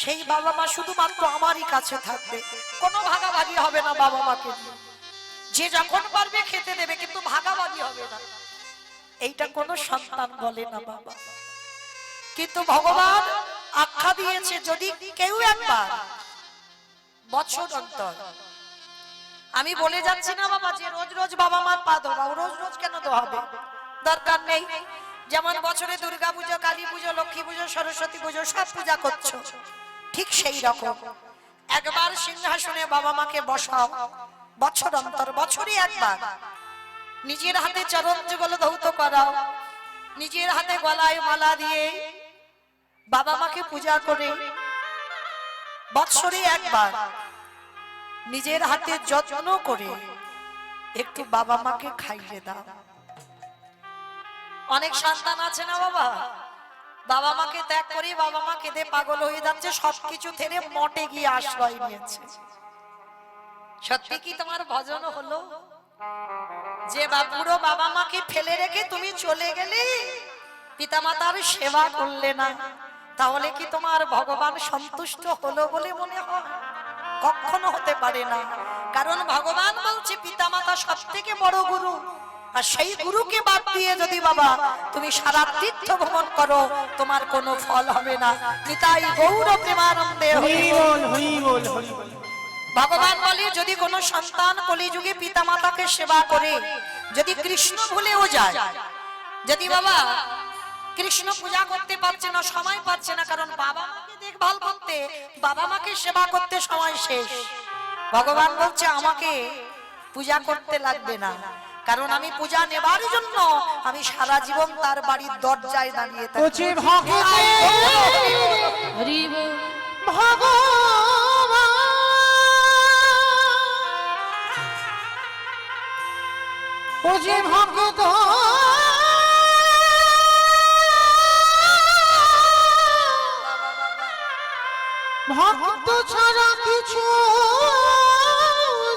Speaker 1: সেই বাবা মা শুধুমাত্র আমারই কাছে থাকবে, কোনো ভাগাভাগি হবে না বাবা মাকে। যে যখন পারবে খেতে দেবে, কিন্তু ভাগাভাগি হবে না। এইটা কোনো সন্তান বলে না বাবা। কিন্তু ভগবান আখ্যা দিয়েছে যদি কেউ একবার বছর অন্তর, আমি বলে যাচ্ছি না বাবা যে রোজ রোজ বাবা মার পা ধোয়াও, রোজ রোজ কেন ধোয়াবে, দরকার নেই। যেমন বছরে দুর্গা পুজো, কালী পুজো, লক্ষ্মী পুজো, সরস্বতী পুজো সব পূজা করছো, ঠিক সেই রকম একবার সিংহাসনে বাবা মাকে বসাও বছর অন্তর, বছরই একবার নিজের হাতে চরণ যুগল ধৌত করাও, নিজের হাতে গলায় মালা দিয়ে বাবা মাকে পূজা করে বছরে একবার নিজের হাতে যত্ন করে একটু বাবা মাকে খাইয়ে দাও। অনেক সন্তান আছে না বাবা, বাবা মাকে ত্যাগ করে বাবা মা কেঁদে পাগল হয়ে যাচ্ছে, সবকিছু ছেড়ে মঠে গিয়ে আশ্রয় নিয়েছে। সত্যি কি তোমার ভজন হলো যে বুড়ো বাবা মাকে ফেলে রেখে তুমি চলে গেলে, পিতামাতার সেবা করলে না, তাহলে কি তোমার ভগবান সন্তুষ্ট হলো বলে মনে হয়? কখনো হতে পারে না। কারণ ভগবান বলছে পিতামাতা সব থেকে বড় গুরু, আর সেই গুরুকে বাদ দিয়ে যদি বাবা তুমি সারা তীর্থ ভ্রমণ করো তোমার কোনো ফল হবে না। নিতাই গৌর প্রেমানন্দে হরি বল, হরি বল, হরি বল। ভগবান বলে যদি কোনো সন্তান কলিযুগে পিতামাতাকে সেবা করে, যদি কৃষ্ণ ভুলেও যায়, যদি বাবা কৃষ্ণ পূজা করতে পারছে না, সময় পাচ্ছে না, কারণ বাবা মাকে দেখভাল করতে, বাবা মাকে সেবা করতে সময় শেষ, ভগবান বলছে আমাকে পূজা করতে লাগবে না, কারণ আমি পূজা নেবার জন্য আমি সারা জীবন তার বাড়ির দরজায় দাঁড়িয়ে থাকি।
Speaker 2: হরি বল।
Speaker 3: ভগবান ও যে ভক্ত ভক্ত ছাড়া কিছু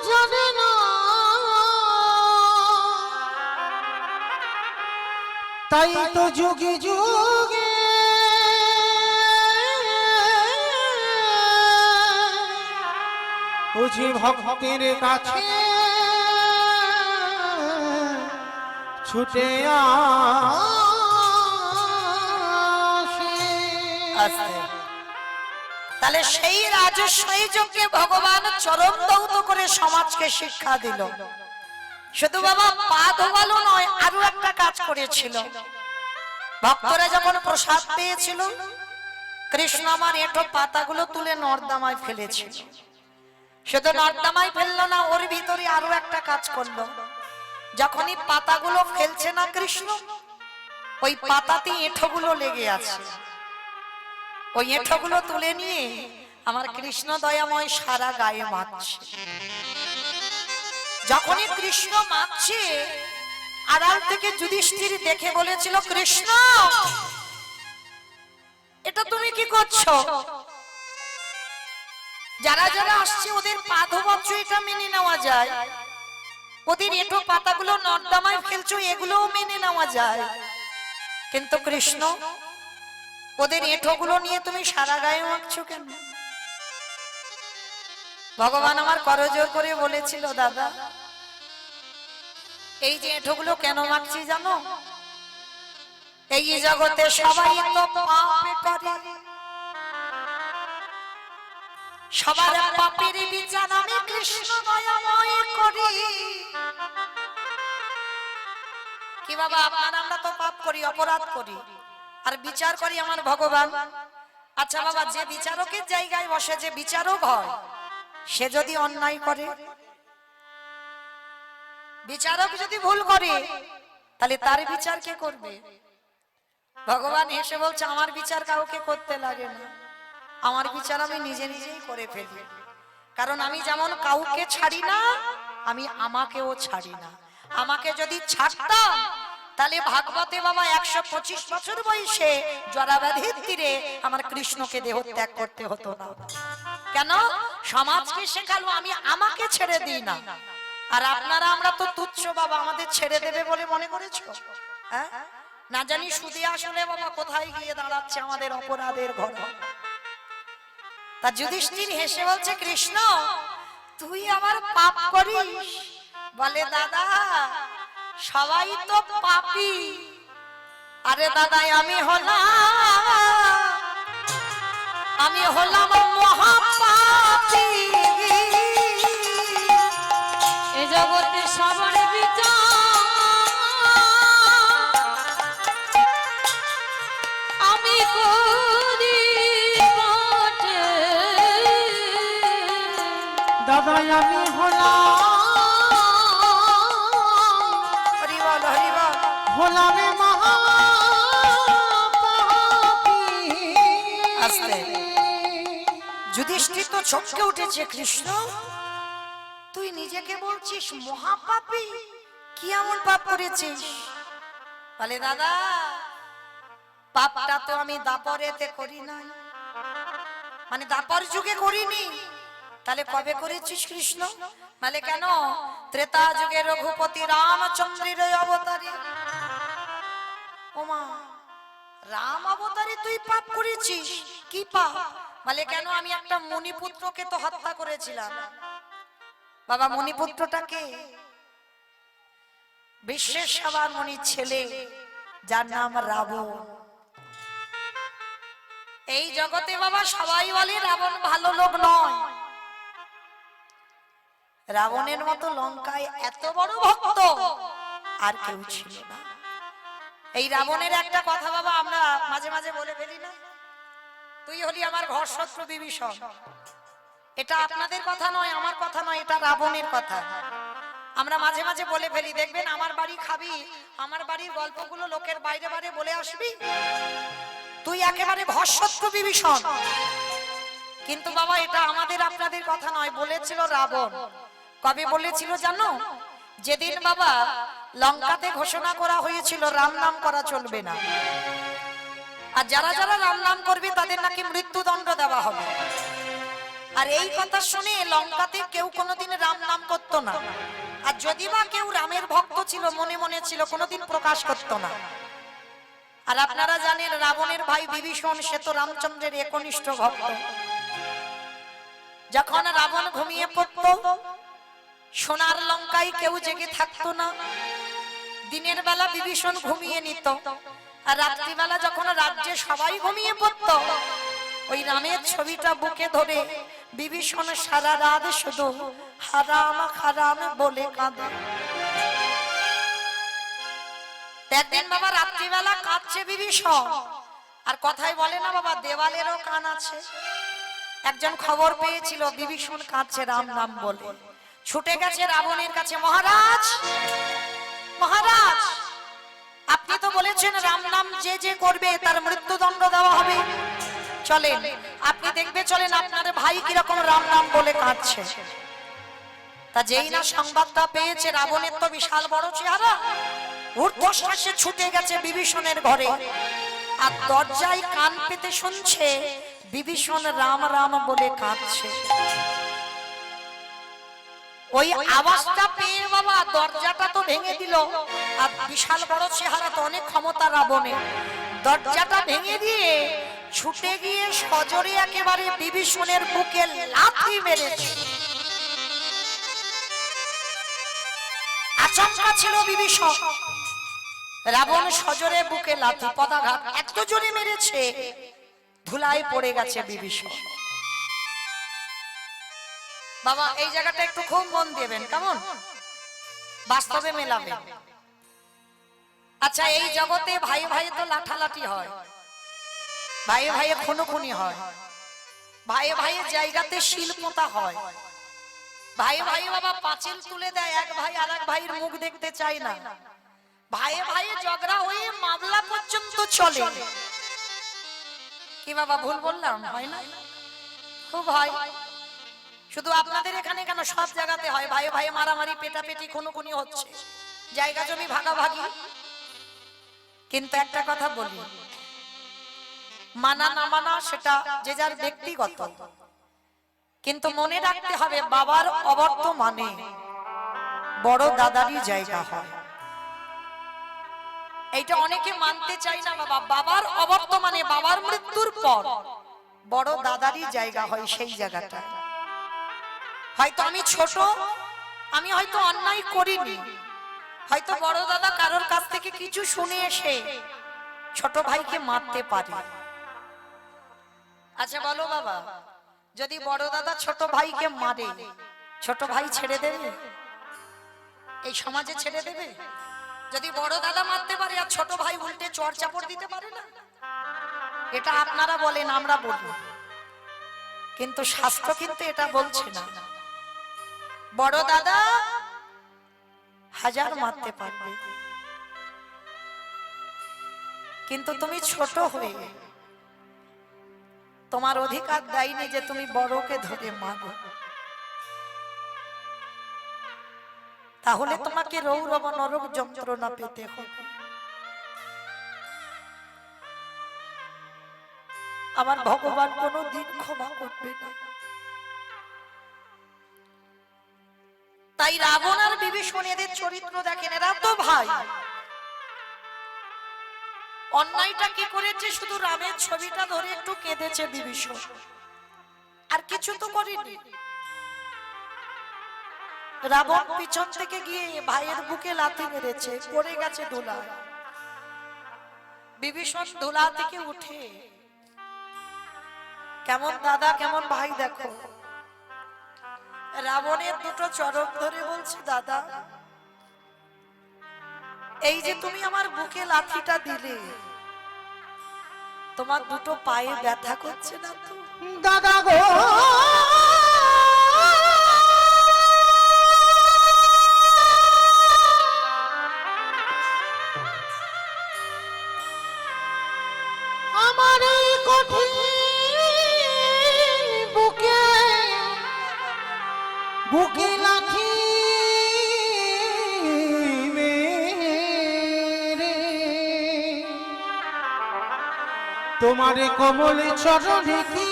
Speaker 3: জানে না, তাই তো যুগে যুগে ও যে ভক্তের কাছে ছুটে আসে।
Speaker 1: তাহলে সেই রাজস্বই যজ্ঞে ভগবান চরম দৌত করে সমাজকে শিক্ষা দিল। শুধু বাবা পা ধোয়ালো নয়, আরো একটা কাজ করেছিল। ভক্তরা যখন প্রসাদ পেয়েছিল, কৃষ্ণ আমার এঁটো পাতাগুলো তুলে নর্দমায় ফেলেছিল। শুধু নর্দমায় ফেললো না, ওর ভিতরে আরো একটা কাজ করলো। যখনই পাতাগুলো ফেলছে না কৃষ্ণ, ওই পাতাতে এঁঠোগুলো লেগে আছে, ওই এঁঠোগুলো তুলে নিয়ে আমার কৃষ্ণ দয়াময় সারা গায়ে মাখছে। যখনই কৃষ্ণ মাখছে, আড়াল থেকে যুধিষ্ঠির দেখে বলেছিল, কৃষ্ণ এটা তুমি কি করছো? যারা যারা আসছে ওদের পা ধোয়াচ্ছ, এটা মেনে নেওয়া যায়, ওদের এঁঠো পাতাগুলো নর্দমায় ফেলছো, এগুলোও মেনে নেওয়া যায়, কিন্তু কৃষ্ণ ওদের এঁঠোগুলো নিয়ে তুমি সারা গায়ে মাখছো কেন? ভগবান আমার করজোর করে বলেছিল, দাদা এই যে এঁঠোগুলো কেন মাখছি জানো? এই জগতে সবাই তো পাপ করে, সবার পাপের বিচার আমি কৃষ্ণ দয়াময় করি। কি বাবা, আমরা তো পাপ করি, অপরাধ করি, আর বিচার করি আমার ভগবান। আচ্ছা বাবা, যে বিচারকের জায়গায় বসে যে বিচারক হয়, সে যদি অন্যায় করে, বিচারক যদি ভুল করে, তাহলে তার বিচার কে করবে? ভগবান এসে বলছে, আমার বিচার কাউকে করতে লাগে না, আমার বিচার আমি নিজে নিজেই করে ফেলি। কারণ আমি যেমন কাউকে ছাড়ি না, আমি আমাকেও ছাড়ি না। আমাকে যদি ছাড়তাম, তাহলে ভাগবতে বাবা 125 বছর বয়সে জরাব্যাধির তীরে আমার কৃষ্ণকে দেহ ত্যাগ করতে হতো না। কেন? সমাজকে শেখালো আমি আমাকে ছেড়ে দিই না। আর আপনারা আমরা তো তুচ্ছ বাবা, আমাদের ছেড়ে দেবে বলে মনে করেছো? হ্যাঁ, না জানি সুদে আসলে বাবা কোথায় গিয়ে দাঁড়াচ্ছে আমাদের অপরাধের ঘর। তা যুধিষ্ঠির হেসে বলছে, কৃষ্ণ তুই আমার পাপ করিস? বলে, দাদা সবাই তো পাপী, আরে দাদাই আমি হলাম মহাপাপী।
Speaker 2: এ জগতে সবার বিচার আমি করি বটে।
Speaker 3: দাদা আমি
Speaker 1: হরিবল হরিবল।
Speaker 3: হলাম
Speaker 1: আস্তে। যুধিষ্ঠির তো চমকে উঠেছে, কৃষ্ণ তুই নিজেকে বলছিস মহাপাপী, কি এমন পাপ করেছিস? বলে দাদা পাপটা তো আমি দাপরেতে করি নাই, মানে দাপর যুগে করিনি, তাহলে কবে করেছিস কৃষ্ণ? বলে কেন, ত্রেতা যুগে রঘুপতি রামচন্দ্রের অবতারে। ওমা, রাম অবতারে তুই পাপ করেছিস? কি পাপ? বলে কেন, আমি একটা মণিপুত্রকে তো হত্যা করেছিলাম। বাবা মণিপুত্রটাকে বিশ্বেশ্বর মণির ছেলে, যার নাম রাবণ। এই জগতে বাবা সবাই বলে রাবণ ভালো লোক নয়। রাবণের মতো লঙ্কায় এত বড় ভক্ত আর কেউ ছিল না। এই রাবণের একটা কথা বাবা আমরা মাঝে মাঝে বলে ফেলি না, তুই হলি আমার ঘর শত্রু বিভীষণ। এটা আপনাদের কথা নয়, আমার কথা নয়, এটা রাবণের কথা। আমরা মাঝে মাঝে বলে ফেলি, দেখবেন আমার বাড়ি খাবি, আমার বাড়ির গল্পগুলো লোকের বাইরে বাইরে বলে আসবি, তুই একেবারে ঘর শত্রু বিভীষণ। কিন্তু বাবা এটা আমাদের আপনাদের কথা নয়, বলেছিল রাবণ। কবে বলেছিল জানো? যেদিন বাবা লঙ্কাতে ঘোষণা করা হয়েছিল রাম নাম করা চলবে না, আর যারা যারা রাম নাম করবে তাদের নাকি মৃত্যুদণ্ড দেওয়া হবে। আর এই কথা শুনে লঙ্কাতে কেউ কোনোদিন রাম নাম করতো না, আর যদি বা কেউ রামের ভক্ত ছিল মনে মনে ছিল, কোনোদিন প্রকাশ করতো না। আর আপনারা জানেন রাবণের ভাই বিভীষণ সে তো রামচন্দ্রের একনিষ্ঠ ভক্ত। যখন রাবণ ঘুমিয়ে পড়তো, সোনার লঙ্কায় কেউ জেগে থাকতো না। দিনের বেলা বিভীষণ ঘুমিয়ে নিত, আর রাত্রিবেলা যখন রাজ্যে সবাই ঘুমিয়ে পড়তো, ওই রামের ছবিটা বুকে ধরে বিভীষণ সারা রাত শুধু হারাম হারাম বলে কাঁদে। একদিন বাবা রাত্রিবেলা কাঁদছে বিভীষণ, আর কথাই বলে না বাবা দেওয়ালেরও কান আছে। একজন খবর পেয়েছিল বিভীষণ কাঁদছে রাম নাম বলে, ছুটে গেছে রাবণের কাছে, মহারাজ মহারাজ আপনি তো বলেছেন রাম নাম যে যে করবে তার মৃত্যুদণ্ড দেওয়া হবে, চলেন আপনি দেখবে, চলেন আপনার ভাই কিরকম রাম নাম বলে কাঁদছে। তা যেই না সংবাদটা পেয়েছে, রাবণের তো বিশাল বড় চেহারা, ঊর্ধ্বশ্বাসে ছুটে গেছে বিভীষণের ঘরে, আর দরজায় কান পেতে শুনছে বিভীষণ রাম রাম বলে কাঁদছে। ওই আওয়াজটা পেয়ে বাবা দরজাটা তো ভেঙে দিল, আর বিশাল বড় চেহারা তো অনেক ক্ষমতা রাবণের, দরজাটা ভেঙে দিয়ে ছুটে গিয়ে সজোরে একেবারে বিভীষণের বুকে লাথি মেরেছে। আচমকা ছিল বিভীষণ, রাবণ সজোরে বুকে লাথি, পদাঘাত এত জোরে মেরেছে ধুলায় পড়ে গেছে বিভীষণ। বাবা এই জায়গাটা একটু খুব মন দেবেন, কেমন বাস্তবে মেলাবে। আচ্ছা এই জগতে ভাই ভাই তো লাঠালাঠি হয়, ভাই ভাই খুনোখুনি হয়, ভাই ভাই জায়গাতে শিলপোতা হয়, ভাই ভাই বাবা পাঁচিল তুলে দেয়, এক ভাই আর এক ভাইয়ের মুখ দেখতে চায় না, ভাই ভাই ঝগড়া হয়ে মামলা পর্যন্ত চলে। কি বাবা ভুল বললাম? হয় না? খুব হয়। শুধু আপনাদের এখানে কেন, সব জায়গাতে হয়, ভাই ভাই মারামারি, পেটাপেটি, খুনোখুনি হচ্ছে, জায়গা জমি ভাগাভাগি। কিন্তু একটা কথা বলি, মানা না মানা সেটা যে যার ব্যক্তিগত, কিন্তু মনে রাখতে হবে বাবার অবর্তমানে বড় দাদারই জায়গা হয়। এইটা অনেকে মানতে চায় না বাবা, বাবার অবর্তমানে বাবার মৃত্যুর পর বড় দাদারই জায়গা হয়। সেই জায়গাটা হয়তো আমি ছোট, আমি হয়তো অন্যায় করিনি, হয়তো বড় দাদা কারোর কাছ থেকে কিছু শুনে এসে ছোট ভাইকে মারতে পারে। আচ্ছা বলো বাবা, যদি বড় দাদা ছোট ভাইকে মারে, ছোট ভাই ছেড়ে দেবে? এই সমাজে ছেড়ে দেবে? যদি বড় দাদা মারতে পারে আর ছোট ভাই উল্টে চড় চাপড় দিতে পারে না? এটা আপনারা বলেন, আমরা বলি, কিন্তু শাস্ত্র কিন্তু এটা বলছে না। বড় দাদা হাজার মারতে পারবে, কিন্তু তুমি ছোট হয়ে তোমার অধিকার দেয়নি যে তুমি বড়কে ধরে মারো। তাহলে তোমাকে রৌরব নরক যন্ত্রণা পেতে হবে। আমার ভগবান কোনদিন ক্ষমা করবে না। তাই রাবণ আর বিভীষণ এদের চরিত্র দেখেন, এরা তো ভাই। অন্যায়টা কি করেছে? শুধু রামের ছবিটা ধরে একটু কেঁদেছে বিভীষণ, আর কিছু তো করেনি। রাবণ পিছন থেকে গিয়ে ভাইয়ের বুকে লাথি মেরেছে, পড়ে গেছে ধুলা। বিভীষণ ধুলা থেকে উঠে কেমন দাদা কেমন ভাই দেখো, রাবণের দুটো চরণ ধরে বলছে, দাদা এই যে তুমি আমার বুকে লাথিটা দিলে, তোমার দুটো পায়ে ব্যথা করছে না তো?
Speaker 3: দাদা গো আমার এই কঠিন বুকে বুকে লাথি মেরে তোমারে কমলে চরণে কি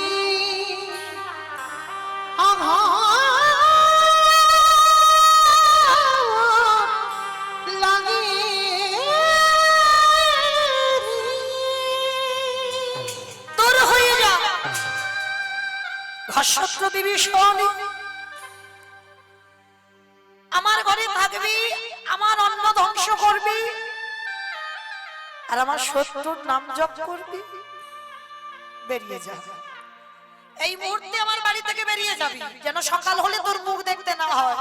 Speaker 1: শত্রু বিভীষণ, আমার ঘরে থাকবি, আমার অন্ন ধ্বংস করবি, আর আমার শত্রুর নাম জপ করবি? বেরিয়ে যা, এই মুহূর্তে আমার বাড়ি থেকে বেরিয়ে যাবি, যেন সকাল হলে তোর মুখ দেখতে না হয়।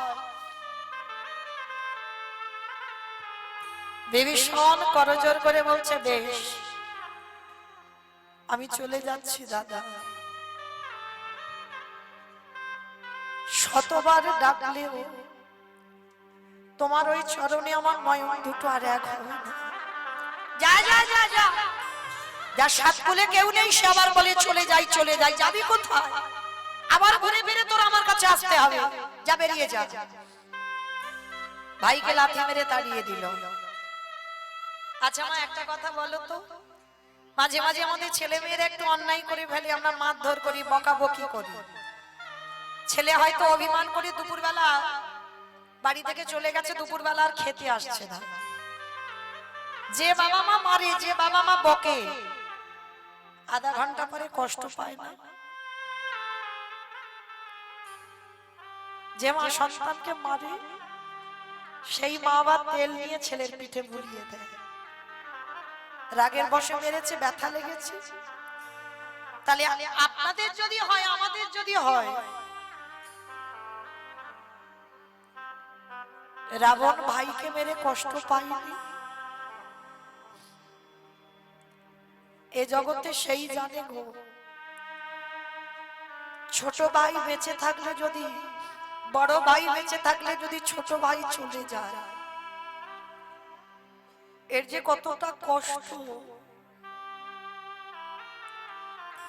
Speaker 1: বিভীষণ করজোর করে বলছে, বেশ আমি চলে যাচ্ছি দাদা, শতবার ডাকলেও তোমার ওই চরণে আমার নয়ন দুটো আর এক হবে না। যা যা যা যা, যার সাত কুলে কেউ নেই সে আবার বলে চলে যাই চলে যাই, যাবি কোথায়? আবার ঘুরে ফিরে তোর আমার কাছে আসতে হবে, যা বেরিয়ে যা। ভাইকে লাথি মেরে তাড়িয়ে দিল। আচ্ছা মা একটা কথা বলো তো, মাঝে মাঝে আমাদের ছেলে মেয়েরা একটু অন্যায় করে ফেলে, আমরা মারধর করি, বকাবকি করি। ছেলে হয়তো অভিমান করে দুপুরবেলা বাড়ি থেকে চলে গেছে, দুপুরবেলা আর খেতে আসছে না। যে বাবা মা মারে, যে বাবা মা বকে, আধা ঘন্টা পরে কষ্ট পায় না? যে মা সন্তানকে মারে, সেই মা আবার তেল নিয়ে ছেলের পিঠে বুলিয়ে দেয়। রাগের বশে মেরেছে, ব্যথা লেগেছে। তাহলে আপনাদের যদি হয়, আমাদের যদি হয়, রাবণ ভাইকে মেরে কষ্ট পায়নি? এ জগতে সেই জানে গো, ছোট ভাই বেঁচে থাকলে যদি, বড় ভাই বেঁচে থাকলে যদি ছোট ভাই চলে যায়, এর যে কতটা কষ্ট।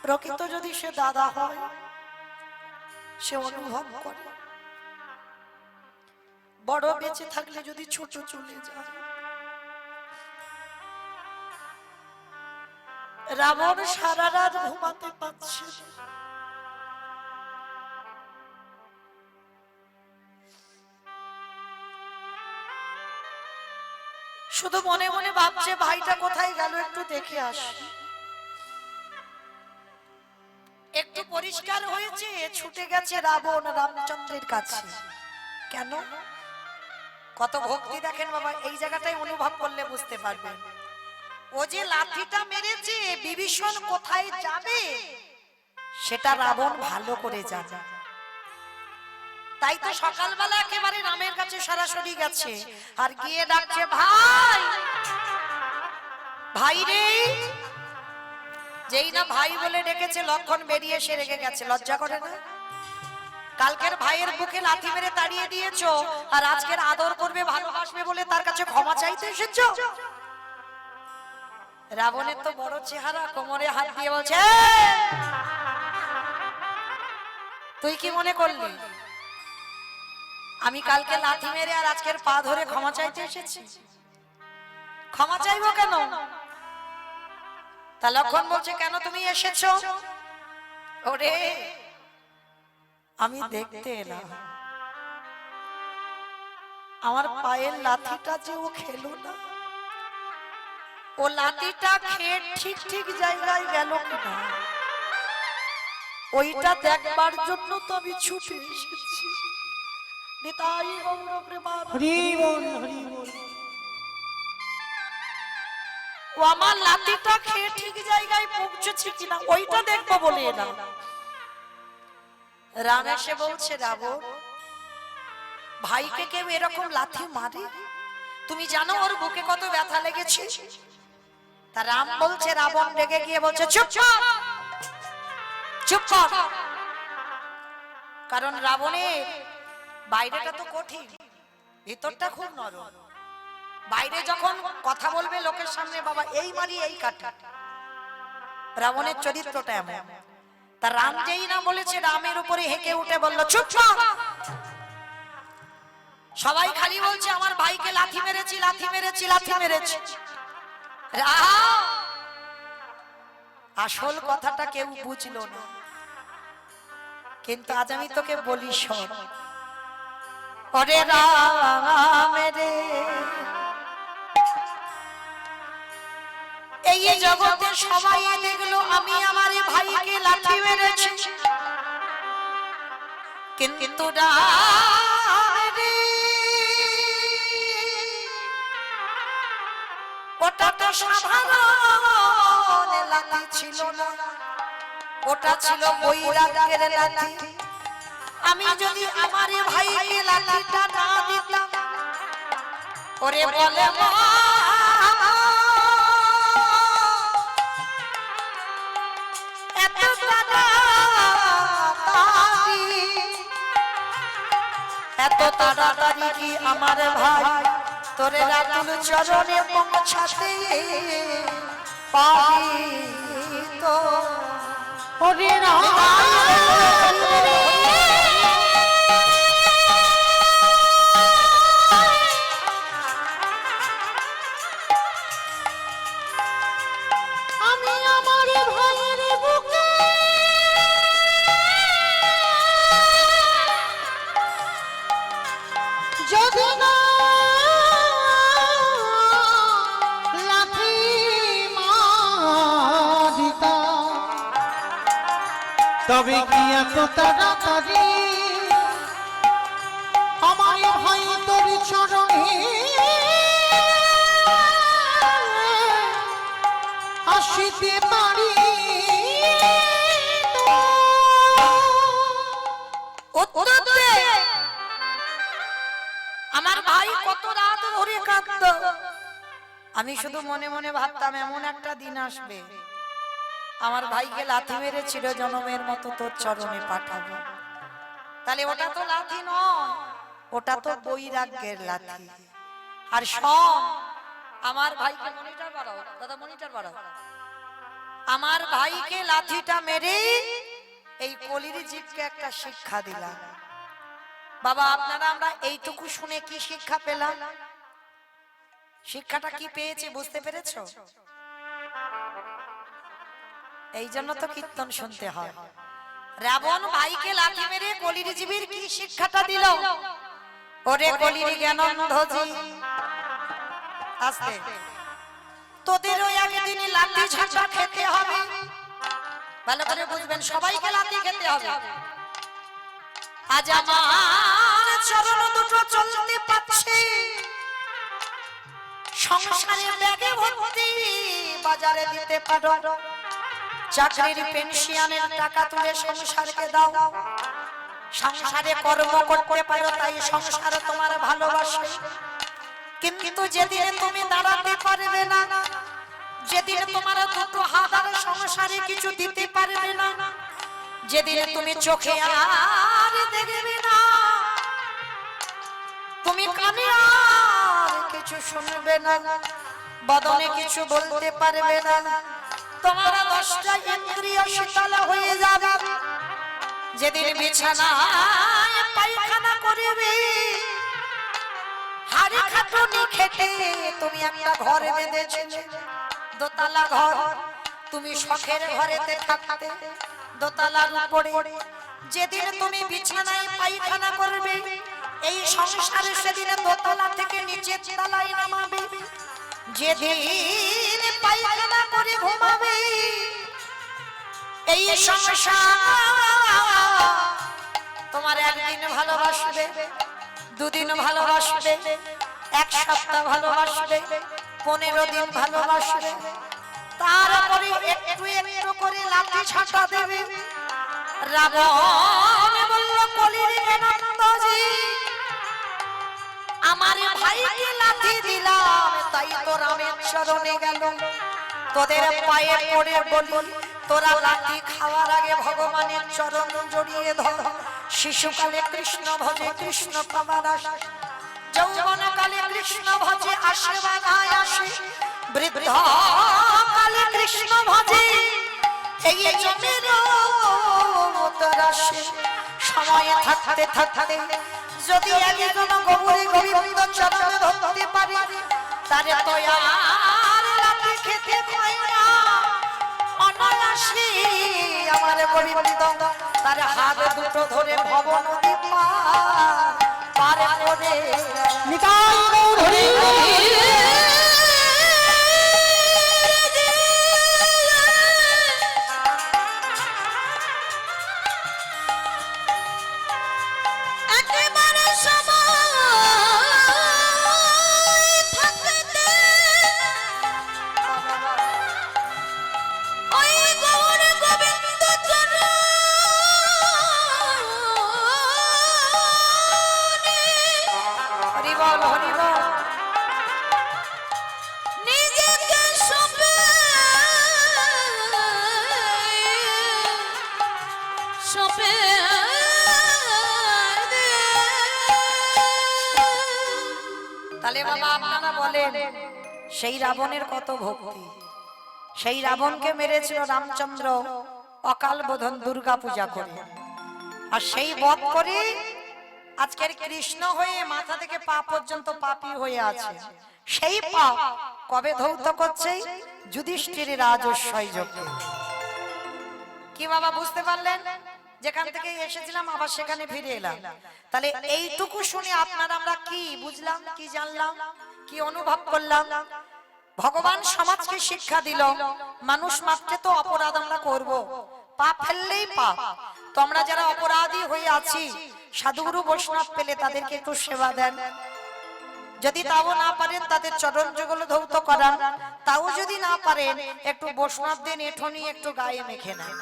Speaker 1: প্রকৃত যদি সে দাদা হয়, সে অনুভব করে। বড় বেঁচে থাকলে যদি ছোট চলে যায়, রাবণ সারা রাত ঘুমাতে পারছে না। শুধু মনে মনে ভাবছে ভাইটা কোথায় গেল, একটু দেখে আসি। একটু পরিষ্কার হয়েছে, ছুটে গেছে রাবণ রামচন্দ্রের কাছে। কেন? কত ভক্তি দেখেন বাবা, এই জায়গাটাই অনুভব করলে বুঝতে পারবেন। ও যে লাঠিটা মেরেছে বিভীষণ কোথায় যাবে সেটা রাবণ ভালো করে জানে। তাই তো সকালবেলা একেবারে রামের কাছে সরাসরি গেছে আর গিয়ে ডাকছে, ভাই ভাই রে। যেই না ভাই বলে ডেকেছে লক্ষণ বেরিয়ে এসে রেগে গেছে। লজ্জা করে না? কালকের ভাইয়ের বুকে লাথি মেরে তাড়িয়ে দিয়েছো আর আজকের আদর করবে ভালোবাসবে বলে তার কাছে ক্ষমা চাইতে এসেছো। রাবণের তো বড় চেহারা, কোমরে হাত দিয়ে বলছে, তুই কি মনে করলি আমি কালকে লাথি মেরে আর আজকের পা ধরে ক্ষমা চাইতে এসেছি? ক্ষমা চাইবো কেন? তা লক্ষণ বলছে, কেন তুমি এসেছো? ওরে আমি দেখতে এলাম আমার পায়ের লাথিটা যে ও খেলো না, ও লাঠিটা খেয়ে ঠিক ঠিক জায়গায় গেল কিনা ওইটা দেখবার জন্য তো আমি ছুটে এসেছি। নিতাই গৌর প্রেমানন্দ।
Speaker 3: হরি বল হরি বল।
Speaker 1: ও আমার লাঠিটা খেয়ে ঠিক জায়গায় পৌঁছেছে কিনা ওইটা দেখবো বলে এলাম। রাম এসে বলছে, রাবণ ভাইকে কেউ এরকম লাথি মারে? তুমি জানো ওর বুকে কত ব্যথা লেগেছে? তা রাম বলছে, রাবণ রেগে গিয়ে বলছে, চুপ কর চুপ কর। কারণ রাবণের বাইরেটা তো কঠিন, ভিতরটা খুব নরম। বাইরে যখন কথা বলবে লোকের সামনে, বাবা এই মারি এই কাটা, রাবণের চরিত্রটা এমন। তা রাম যেই না বলেছে, রামের উপরে হেঁকে উঠে বলল, চুপ কর। সবাই খালি বলছে আমার ভাইকে লাথি মেরেছি লাথি মেরেছি লাথি মেরেছি। আসল কথাটা কেউ বুঝলো না, কিন্তু আজ আমি তোকে বলি শোন। ওরে রাম রে, এই জগতে সবাই দেখলো আমি আমার ভাইকে লাথি মেরেছি, কিন্তু রাম রে ওটা তো সাধারণ লাঠি ছিল না, ওটা ছিল বৈরাগ্যের লাঠি। আমি যদি আমার ভাইকে লাঠিটা না দিতাম, ওরে বলে মা এত তাড়াতাড়ি কি আমার ভাই তোরে রাতুল চরণে পৌঁছাতে পারি তো?
Speaker 3: ওরে রাম আমি আমার ভাইয়ের বুকে যদি না লাঠি মারিতাম, তবে কি এত তাড়াতাড়ি আমার ভাই তোর চরণে আসিতে পারি?
Speaker 1: আমার ভাই কত রাত ধরে কাঁদতো, আমি শুধু মনে মনে ভাবতাম এমন একটা দিন আসবে আমার ভাইকে লাথি মেরে চির জনমের মতো তোর চরণে পাঠাবো। তাহলে ওটা তো লাথি নয়, ওটা তো বৈরাগ্যের লাথি। আর শোন, আমার ভাইকে মনিটর বাড়াও দাদা, মনিটর বাড়াও। আমার ভাইকে লাঠিটা মেরে এই কলির জীবকে একটা শিক্ষা দিলাম। বাবা আপনারা আমরা এইটুকু শুনে কি শিক্ষা পেলাম? শিক্ষাটা কি পেয়েছে বুঝতে পেরেছো? এই জন্য তো কীর্তন শুনতে হয়। রাবণ ভাইকে লাঠি মেরে কলির জীবের কি শিক্ষাটা দিল? ওরে কলির জ্ঞানন্ধজি, আস্তে, তোদেরও একদিন লাঠি ঝাঁটা খেতে হবে। ভালো করে বুঝবেন, সবাইকে লাঠি খেতে হবে। আজ আমার চরণ দুটো চলতে পারছে, সংসারে ব্যাগে ভর্তি বাজারে দিতে পারো, চাকরির পেনশনের টাকা তুলে সংসারকে দাও, সংসারে কর্ম করতে পারো, তাই সংসার তোমার ভালোবাসে। কিন্তু যেদিন তুমি দাঁড়াতে পারবে না, যেদিন তোমার দুটো হাত আর সংসারে কিছু দিতে পারবে না, যেদিন তুমি চোখে আর দেখবে না, তুমি কানে আর কিছু শুনবে না, বদনে কিছু বলতে পারবে না, তোমার 10টা ইন্দ্রিয় শীতল হয়ে যাবে। যেদিন বিছানায় পায়খানা করবে, হাড়ি খাটুনি খেটে তুমি একটা ঘর বেঁধেছিলে, দোতলা ঘর, তুমি শখের ঘরেতে থাকতে দোতলার উপরে। যেদিন তুমি বিছানায় পায়খানা করবে, এই সংসারে সেদিন দোতলা থেকে নিচের তলায় নামাবে। যেদিন পায়খানা করে ঘুমাবে, এই সংসার তোমার একদিন ভালোবাসবে, দুদিন ভালোবাসবে, এক সপ্তাহ ভালোবাসবে, 15 দিন ভালোবাসবে, তারপরে একটু একটু করে লাঠি ছাটা দেবে। রাবণ বলল, কলির নন্দজি, আমার ভাইকে লাঠি দিলাম, তাই তো রামের চরণে গেল। তোদের পায়ে পড়ে বলি, তোরা লাঠি খাওয়ার আগে ভগবানের চরণ জড়িয়ে ধর। শিশুকালে কৃষ্ণ ভজে কৃষ্ণ পাবার আসে, যৌবনকালে কৃষ্ণ ভজে আসে বাধায় আসে, বৃদ্ধকালে কৃষ্ণ ভজে এই জমির উতরাসে। সময় থাকতে থাকতে যদি একজন গৌরী গোবিন্দ চরণ ধরতে পারে, তারে তো আর লাঠি খেতে হয় না, অনায়াসে আমার গোবিন্দ তার হাত দুটো ধরে ভব নদী পার করে
Speaker 3: নিতাই গৌর হরি
Speaker 2: একেবারে সময় থাকতে ওই গৌর গোবিন্দ চরণে
Speaker 1: হরি বল হরি বল।
Speaker 2: নিজেকে সঁপে সঁপে
Speaker 1: তাহলে বাবা আপনারা বলেন, সেই রাবণের কত ভক্তি, সেই রাবণকে মেরেছিল রামচন্দ্র অকাল বোধন দুর্গা পূজা করে, আর সেই বধ করে আজকের কৃষ্ণ হয়ে মাথা থেকে পা পর্যন্ত পাপী হয়ে আছে। সেই পাপ কবে ধৌত করছে? যুধিষ্ঠির রাজস্বয় যজ্ঞে। কি বাবা বুঝতে পারলেন? যেখান থেকে এসেছিলাম আবার সেখানে ফিরে এলাম। তাহলে এইটুকু শুনে আপনারা আমরা কি বুঝলাম, কি জানলাম, কি অনুভব করলাম? ভগবান সমাজকে শিক্ষা দিল, মানুষ মাত্রে তো অপরাধ আমরা করব, পাপ ফেললেই পাপ। তো আমরা যারা অপরাধী হয়ে আছি, সাধুগুরু বৈষ্ণব পেলে তাদেরকে একটু সেবা দেন, যদি তাও না পারেন তাদের চরণ যুগল ধৌত করান, তাও যদি না পারেন একটু বৈষ্ণবদের এঁঠনি একটু গায়ে মেখে নেন।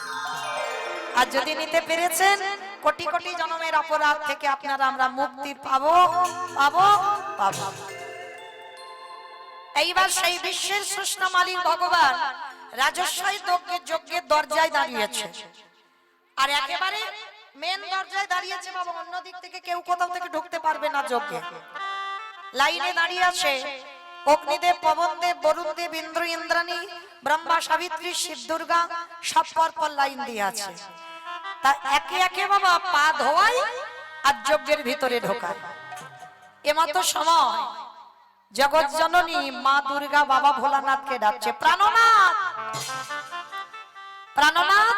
Speaker 1: আর যদি নিতে পেরেছেন, কোটি কোটি জন্মের অপরাধ থেকে আপনারা আমরা মুক্তি পাবো পাবো পাবো। এইবার সেই বিশ্বের সৃষ্টি মালিক ভগবান রাজস্বয় যজ্ঞের দরজায় দাঁড়িয়েছে, আর একেবারে মেন দরজায় দাঁড়িয়েছে বাবা, অন্য দিক থেকে কেউ কোথাও থেকে ঢুকতে পারবে না যজ্ঞে। লাইনে দাঁড়িয়ে আছে অগ্নিদেব, পবনদেব, বরুণদেব, ইন্দ্র, ইন্দ্রাণী, ব্রহ্মা, সাবিত্রী, শিব, দুর্গা, সব পর লাইন দিয়ে আছে। তা একে একে বাবা পা ধোয়াই আর যজ্ঞের ভিতরে ঢোকায়। এমতো সময় জগৎ জননী মা দুর্গা বাবা ভোলানাথকে ডাকছে, প্রাণনাথ প্রাণনাথ,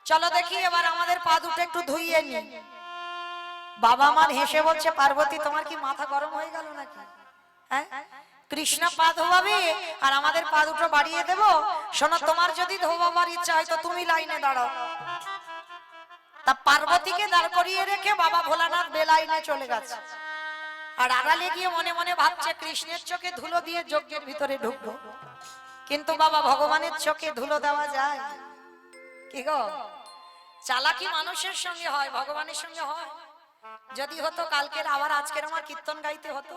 Speaker 1: চলো দেখি এবার আমাদের পা দুটো একটু ধুইয়ে নি। বাবা মার হেসে বলছে, পার্বতী তোমার কি মাথা গরম হয়ে গেল নাকি? হ্যাঁ, কৃষ্ণ পা ধোয়াবে আর আমাদের পা দুটো বাড়িয়ে দেব? শোনো, তোমার যদি ধোয়াবার ইচ্ছা হয় তো তুমি লাইনে দাঁড়াও। তা পার্বতীকে দাঁড় করিয়ে রেখে বাবা ভোলানাথ বেলাইনে চলে গেছে। আর আড়ালে গিয়ে মনে মনে ভাবছে কৃষ্ণের চোখে ধুলো দিয়ে যজ্ঞের ভিতরে ঢুকবো। কিন্তু বাবা ভগবানের চোখে ধুলো দেওয়া যায় কি গো? চালাকি মানুষের সঙ্গে হয়, ভগবানের সঙ্গে হয়? যদি হতো কালকের আবার আজকের আমার কীর্তন গাইতে হতো।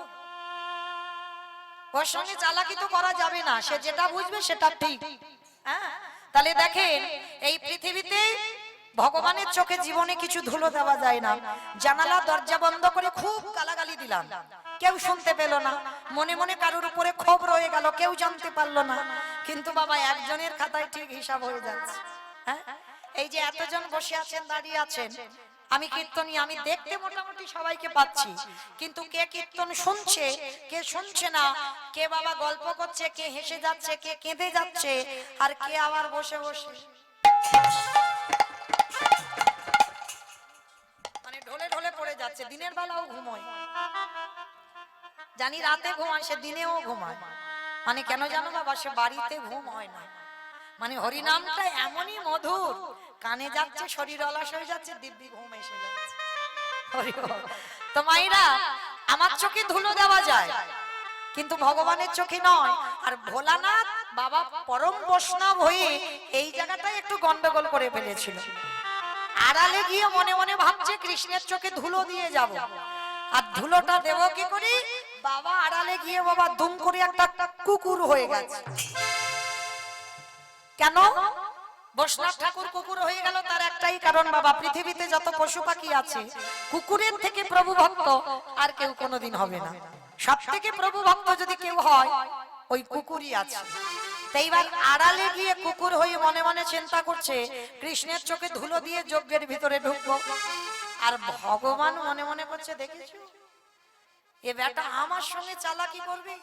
Speaker 1: ওর সঙ্গে চালাকি তো করা যাবে না, সে যেটা বুঝবে সেটা ঠিক। হ্যাঁ, তাহলে দেখেন এই পৃথিবীতে ভগবানের চোখে জীবনে কিছু ধুলো দেওয়া যায় না। জানালা দরজা বন্ধ করে খুব গালাগালি দিলাম, কেউ শুনতে পেল না। মনে মনে কারোর উপরে ক্ষোভ রয়ে গেল, কেউ জানতে পারলো না। কিন্তু বাবা একজনের খাতায় ঠিক হিসাব হয়ে যাচ্ছে। হ্যাঁ, এই যে এতজন বসে আছেন, দাঁড়িয়ে আছেন, আমি কীর্তনী, আমি দেখতে মোটামুটি সবাইকে পাচ্ছি, কিন্তু কে কীর্তন শুনছে, কে শুনছে না, কে বাবা গল্প করছে, কে হেসে যাচ্ছে, কে কেঁদে যাচ্ছে, আর কে আবার বসে বসে মানে ঢলে ঢলে পড়ে যাচ্ছে। দিনের বেলাও ঘুমোয়, জানি রাতে ঘুমায়, সে দিনেও ঘুমায়। মানে কেন জানো বাবা? সে বাড়িতে ঘুম হয় না। মানে হরিনামটা এমনই মধুর, কানে যাচ্ছে, শরীর অলস হয়ে যাচ্ছে, দিব্যি ঘুম এসে যাচ্ছে। হরি বল। তো মাইরা, আমার চোখে ধুলো দেওয়া যায়, কিন্তু ভগবানের চোখে নয়। আর ভোলানাথ বাবা পরম বৈষ্ণব হয়ে এই জায়গাটায় একটু গন্ডগোল করে ফেলেছিল। আড়ালে গিয়ে মনে মনে ভাবছে কৃষ্ণের চোখে ধুলো দিয়ে যাব। আর ধুলোটা দেব কি করি? বাবা আড়ালে গিয়ে বাবা দুম করে একটা কুকুর হয়ে গেছে। কেন বৈষ্ণব ঠাকুর কুকুর হয়ে গেল? তার একটাই কারণ বাবা, পৃথিবীতে যত পশু পাখি আছে কুকুরের থেকে প্রভু ভক্ত আর কেউ কোনোদিন হবে না। সব থেকে প্রভু ভক্ত যদি কেউ হয় ওই কুকুরই আছে। এইবার আড়ালে গিয়ে কুকুর হয়ে মনে মনে চিন্তা করছে কৃষ্ণের চোখে ধুলো দিয়ে যজ্ঞের ভিতরে ঢুকবো। আর ভগবান মনে মনে করছে, দেখেছো এ বেটা আমার সঙ্গে চালাকি করবে?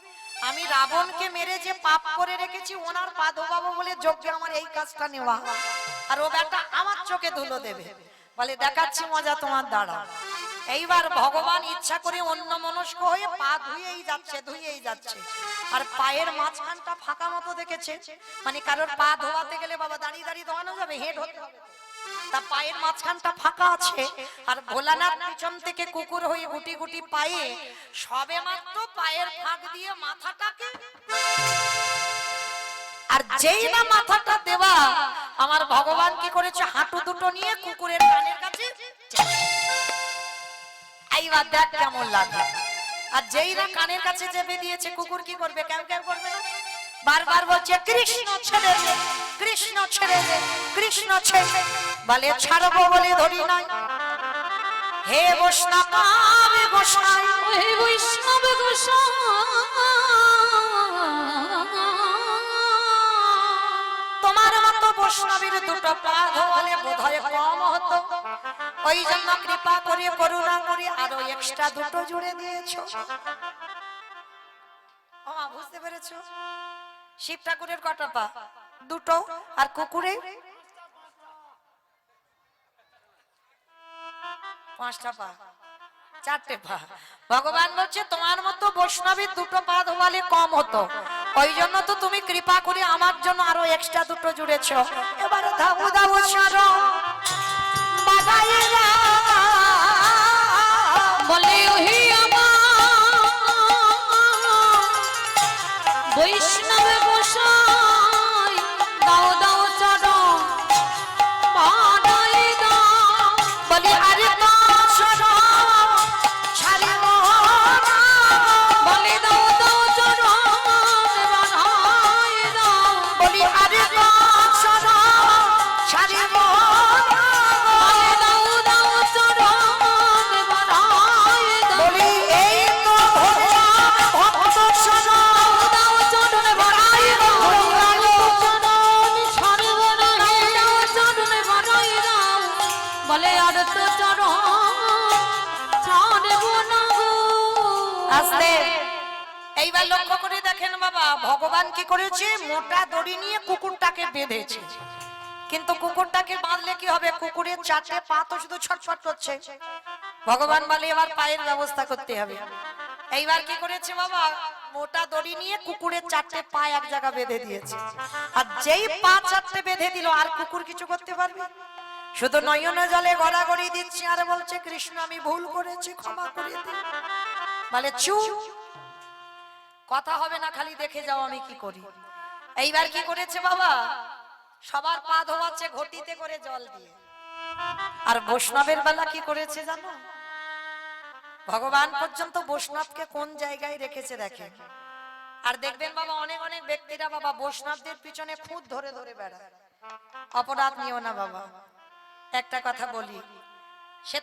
Speaker 1: আমি রাবণকে মেরে যে পাপ করে রেখেছি, ওনার পা ধোবাবো বলে যজ্ঞে আমার এই কাজটা নেওয়া, আর ও বেটা আমার চোখে ধুলো দেবে। বলে দেখাচ্ছি মজা তোমার, দাঁড়া। এইবার ভগবান ইচ্ছা করে অন্য মনস্ক হয়ে পা ধুয়েই যাচ্ছে, আর পায়ের মাঝখানটা ফাঁকা মতো দেখেছে। মানে কারোর পা ধোয়াতে গেলে বাবা দাঁড়িয়ে দাঁড়িয়ে ধোয়ানো যাবে? হেড হতে হবে। তা পায়ের মাঝখানটা ফাঁকা আছে, আর ভোলানাথ পিছন থেকে কুকুর হয়ে গুটি গুটি পায়ে সবে মাত্র পায়ের ফাঁক দিয়ে মাথাটাকে, আর যেই না মাথাটা দেওয়া, আমার ভগবান কি করেছে? হাঁটু দুটো নিয়ে কুকুরের কানের কাছে, এইবার দেখ কেমন লাগে। আর যেই না কানের কাছে চেপে দিয়েছে, কুকুর কি করবে? কেউ কেউ করবে না, বারবার বলছে কৃষ্ণ ছেড়ে দে, কৃষ্ণ ছেড়ে দে, কৃষ্ণ ছেড়ে দে। বলে ছাড়বো বলে ধরি নাই। হে বৈষ্ণব গোসাই,
Speaker 2: হে বৈষ্ণব গোসাই,
Speaker 1: তোমার মতো বৈষ্ণবের দুটো পা ধোয়ালে বোধহয় কম হতো, ওই জন্য কৃপা করে করুণা করে আরো এক্সট্রা দুটো জুড়ে দিয়েছো। ও মা, বুঝতে পেরেছো? শিব ঠাকুরের কটা পা? দুটো। আর কুকুরে 5টা পা, 4টে পা। ভগবান বলছে তোমার মতো বৈষ্ণবের দুটো পা ধোয়ালে কম হতো, ওই জন্য তো তুমি কৃপা করে আমার জন্য আরো এক্সট্রা দুটো জুড়েছো। এবার দাও দাও সারো বাবাইয়ে
Speaker 2: বলে ওহে আমার বৈষ্ণব গোসাই, দাও দাও চরণ বাড়াই দাও।
Speaker 1: বলি আরে তো সারো ছাড়িব না,
Speaker 2: বলে দাও দাও চরণ বাড়াই দাও।
Speaker 1: বলি আরে তো সারো ছাড়িব না,
Speaker 2: বলে দাও দাও চরণ বাড়াই দাও।
Speaker 1: বলি এই তো ভক্ত সারো
Speaker 2: দাও চরণ বাড়াই দাও। বলে আর তো চরণ ছাড়ব না গো।
Speaker 1: আস্তে। এইবার লক্ষ্য করে দেখেন বাবা, ভগবান কি করেছে? মোটা দড়ি নিয়ে কুকুরটাকে বেঁধেছে। কিন্তু কুকুরটাকে বাঁধলে কি হবে? কুকুরের 4টে পা তো শুধু ছটফট করছে। ভগবান বলে এবার পায়ের ব্যবস্থা করতে হবে। এইবার কি করেছে বাবা? মোটা দড়ি নিয়ে কুকুরের 4টে পা এক জায়গা বেঁধে দিয়েছে। আর যেই পা 4টে বেঁধে দিল, আর কুকুর কিছু করতে পারবে? শুধু নয়ন জলে গড়াগড়ি দিচ্ছে আর বলছে কৃষ্ণ আমি ভুল করেছি, ক্ষমা করে দিন। বলে চুপ, কথা হবে না, খালি দেখে যাও আমি কি করি। এইবার কি করেছে বাবা, সবার পা ধোয়াচ্ছে ঘটিতে করে জল দিয়ে। আর বৈষ্ণবের বেলা কি করেছে জানো, ভগবান পর্যন্ত বৈষ্ণবকে কোন জায়গায় রেখেছে দেখে। আর দেখবেন বাবা অনেক অনেক ব্যক্তিরা বাবা বৈষ্ণবদের পিছনে খুদ ধরে ধরে বেড়ায়। অপরাধ নিও না বাবা, একটা কথা বলি, সে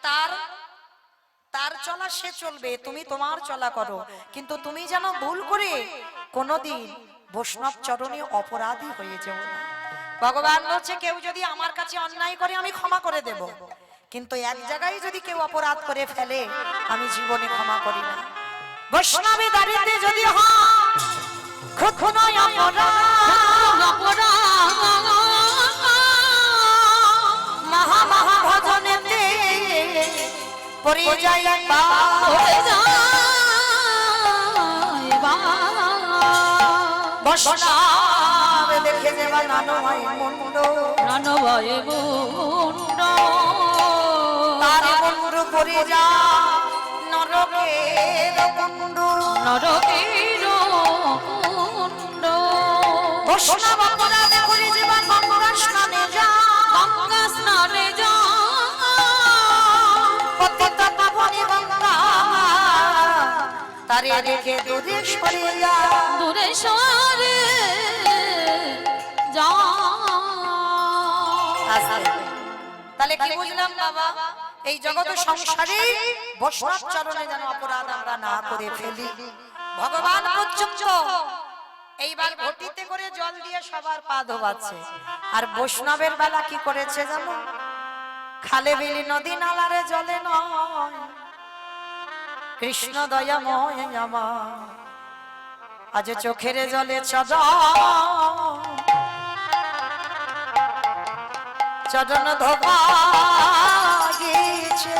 Speaker 1: তার চলা সে চলবে, তুমি তোমার চলা করো, কিন্তু তুমি যেন ভুল করে কোনদিন বৈষ্ণব চরণে অপরাধী হয়ে যেও না। ভগবান বলছে কেউ যদি আমার কাছে অন্যায় করে আমি ক্ষমা করে দেব, কিন্তু এক জায়গায় যদি কেউ অপরাধ করে ফেলে আমি জীবনে ক্ষমা করি না। বৈষ্ণবী দাঁড়িয়ে যদি মহা মহা ভজনেতে পরে যাই বৈষ্ণব দেখে যাবা নানভাই মুন্ড,
Speaker 2: নানভাই মুন্ড
Speaker 1: তার মুন্ড পরে যা নরকের কুণ্ড,
Speaker 2: নরকের কুণ্ড।
Speaker 1: বৈষ্ণব অপরাধ করে যাবা গঙ্গা স্নানে যা,
Speaker 2: গঙ্গা স্নানে যা
Speaker 1: পতিত পাবনে গঙ্গা, তারে রেখে দূরে সরে যা,
Speaker 2: দূরে সরে যা।
Speaker 1: তাহলে কি বুঝলাম বাবা, এই জগৎ সংসারে বৈষ্ণব চরণে যেন অপরাধ আমরা না করে ফেলি। ভগবান পর্যন্ত এইবার ঘটিতে করে জল দিয়ে সবার পা ধোয়াচ্ছে। আর বৈষ্ণবের বেলা কি করেছে জানো, খালে বিলি নদী নালারে জলে নয়, কৃষ্ণ দয়াময় আমার আজ চোখের জলে চরণ ধোপা গেছে।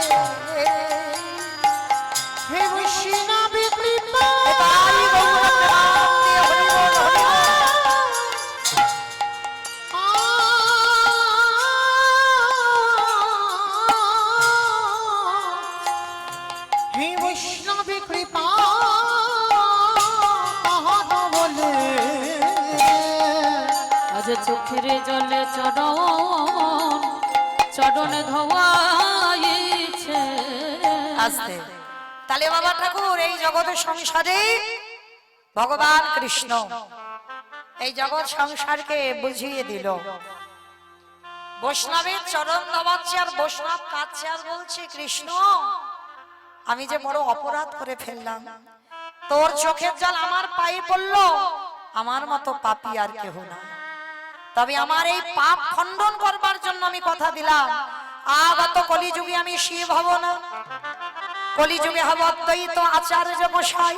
Speaker 1: হে বৈষ্ণবী কৃপা, তাই গৌর প্রাণ দিয়ে হরি বল হরি বল।
Speaker 3: হে বৈষ্ণবী কৃপা বলে
Speaker 2: আজ চোখের জলে চরণ ধোয়াইছে।
Speaker 1: আস্তে তাহলে বাবা ঠাকুর এই জগৎ সংসারে ভগবান কৃষ্ণ এই জগৎ সংসারকে বুঝিয়ে দিল। বৈষ্ণবের চরণ দবাচ্ছে আর বৈষ্ণব কাঁদছে আর বলছে কৃষ্ণ আমি যে বড় অপরাধ করে ফেললাম, তোর চোখের জল আমার পায়ে পড়লো, আমার মতো পাপী আর কেহ না। তবে আমার এই পাপ খণ্ডন করবার জন্য আমি কথা দিলাম, আগত কলিযুগে আমি শিব হব না, কলিযুগে হব অদ্বৈত আচার্য গোসাই।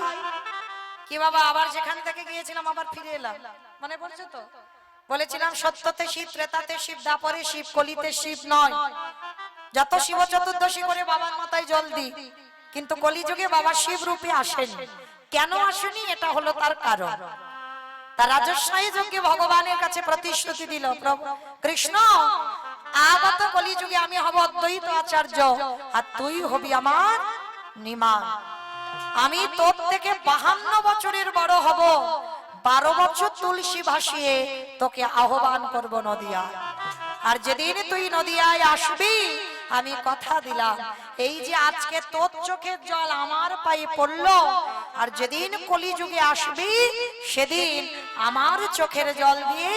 Speaker 1: কি বাবা আবার যেখান থেকে গিয়েছিলাম আবার ফিরে এলাম, মানে বলছো তো, বলেছিলাম সত্যতে শিব, ত্রেতাতে শিব, দ্বাপরে শিব, কলিতে শিব নয়। যত শিব চতুর্দশী করে বাবার মাথায় জল দিই, কিন্তু কলিযুগে বাবা শিব রূপে আসেন। কেন আসেনি এটা হলো তার কারণ। তার রাজস্বায়ী যজ্ঞে ভগবানের কাছে প্রতিশ্রুতি দিল, প্রভু কৃষ্ণ আগত কলিযুগে আমি হব অদ্বৈত আচার্য আর তুই হবি আমার নিমান। আমি তোর থেকে 52 বছরের বড় হব, 12 বছর তুলসী ভাসিয়ে তোকে আহ্বান করব নদিয়ায়। আর যেদিন তুই নদিয়ায় আসবি আমি কথা দিলাম, এই যে আজকে তোর চোখের জল আমার পায়ে পড়লো, আর যেদিন কলিযুগে আসবি সেদিন আমার চোখের জল দিয়ে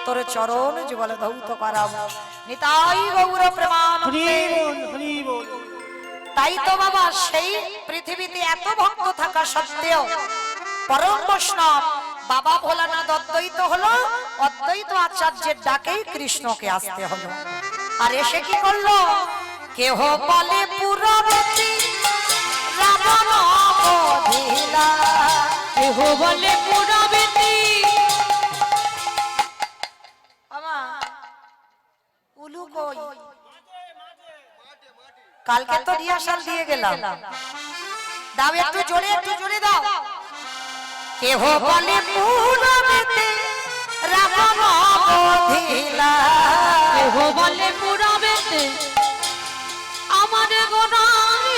Speaker 1: তোর চরণ যুগল ধৌত করাবো। নিতাই গৌর প্রেমানন্দে।
Speaker 3: হরি বল।
Speaker 1: তাই তো বাবা সেই পৃথিবীতে এত ভক্ত থাকা সত্ত্বেও পরম বৈষ্ণব বাবা ভোলানাথ অদ্বৈত হলো, অদ্বৈত আচার্যের ডাকেই কৃষ্ণকে আসতে হলো। আর এসে কি করলো, কেহ বলে পুরবতী রাবণ বধিলা,
Speaker 2: কেহ বলে পুরবতী
Speaker 1: আমা উলু কই, কালকে তো রিহার্সাল দিয়ে গেলাম, দাও একটু জোরে দাও। কেহ বলে পুরবতী রাবণ বধিলা,
Speaker 2: কেহ বলে পুরবতী আমার গোনায়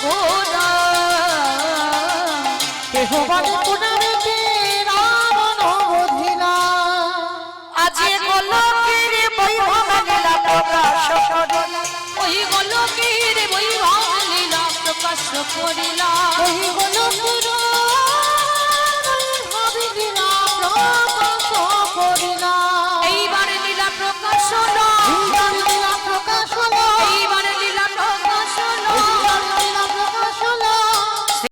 Speaker 2: ঘোরা
Speaker 3: কেহ বলে পুনরতে রাবণ বধিলা
Speaker 1: আজি গোলকের বৈভব লীলা প্রকাশ করিল
Speaker 2: ওই গোলকের বৈভব লীলা প্রকাশ করিলা
Speaker 3: ওই গোলকের বৈভব লীলা প্রকাশ করিলা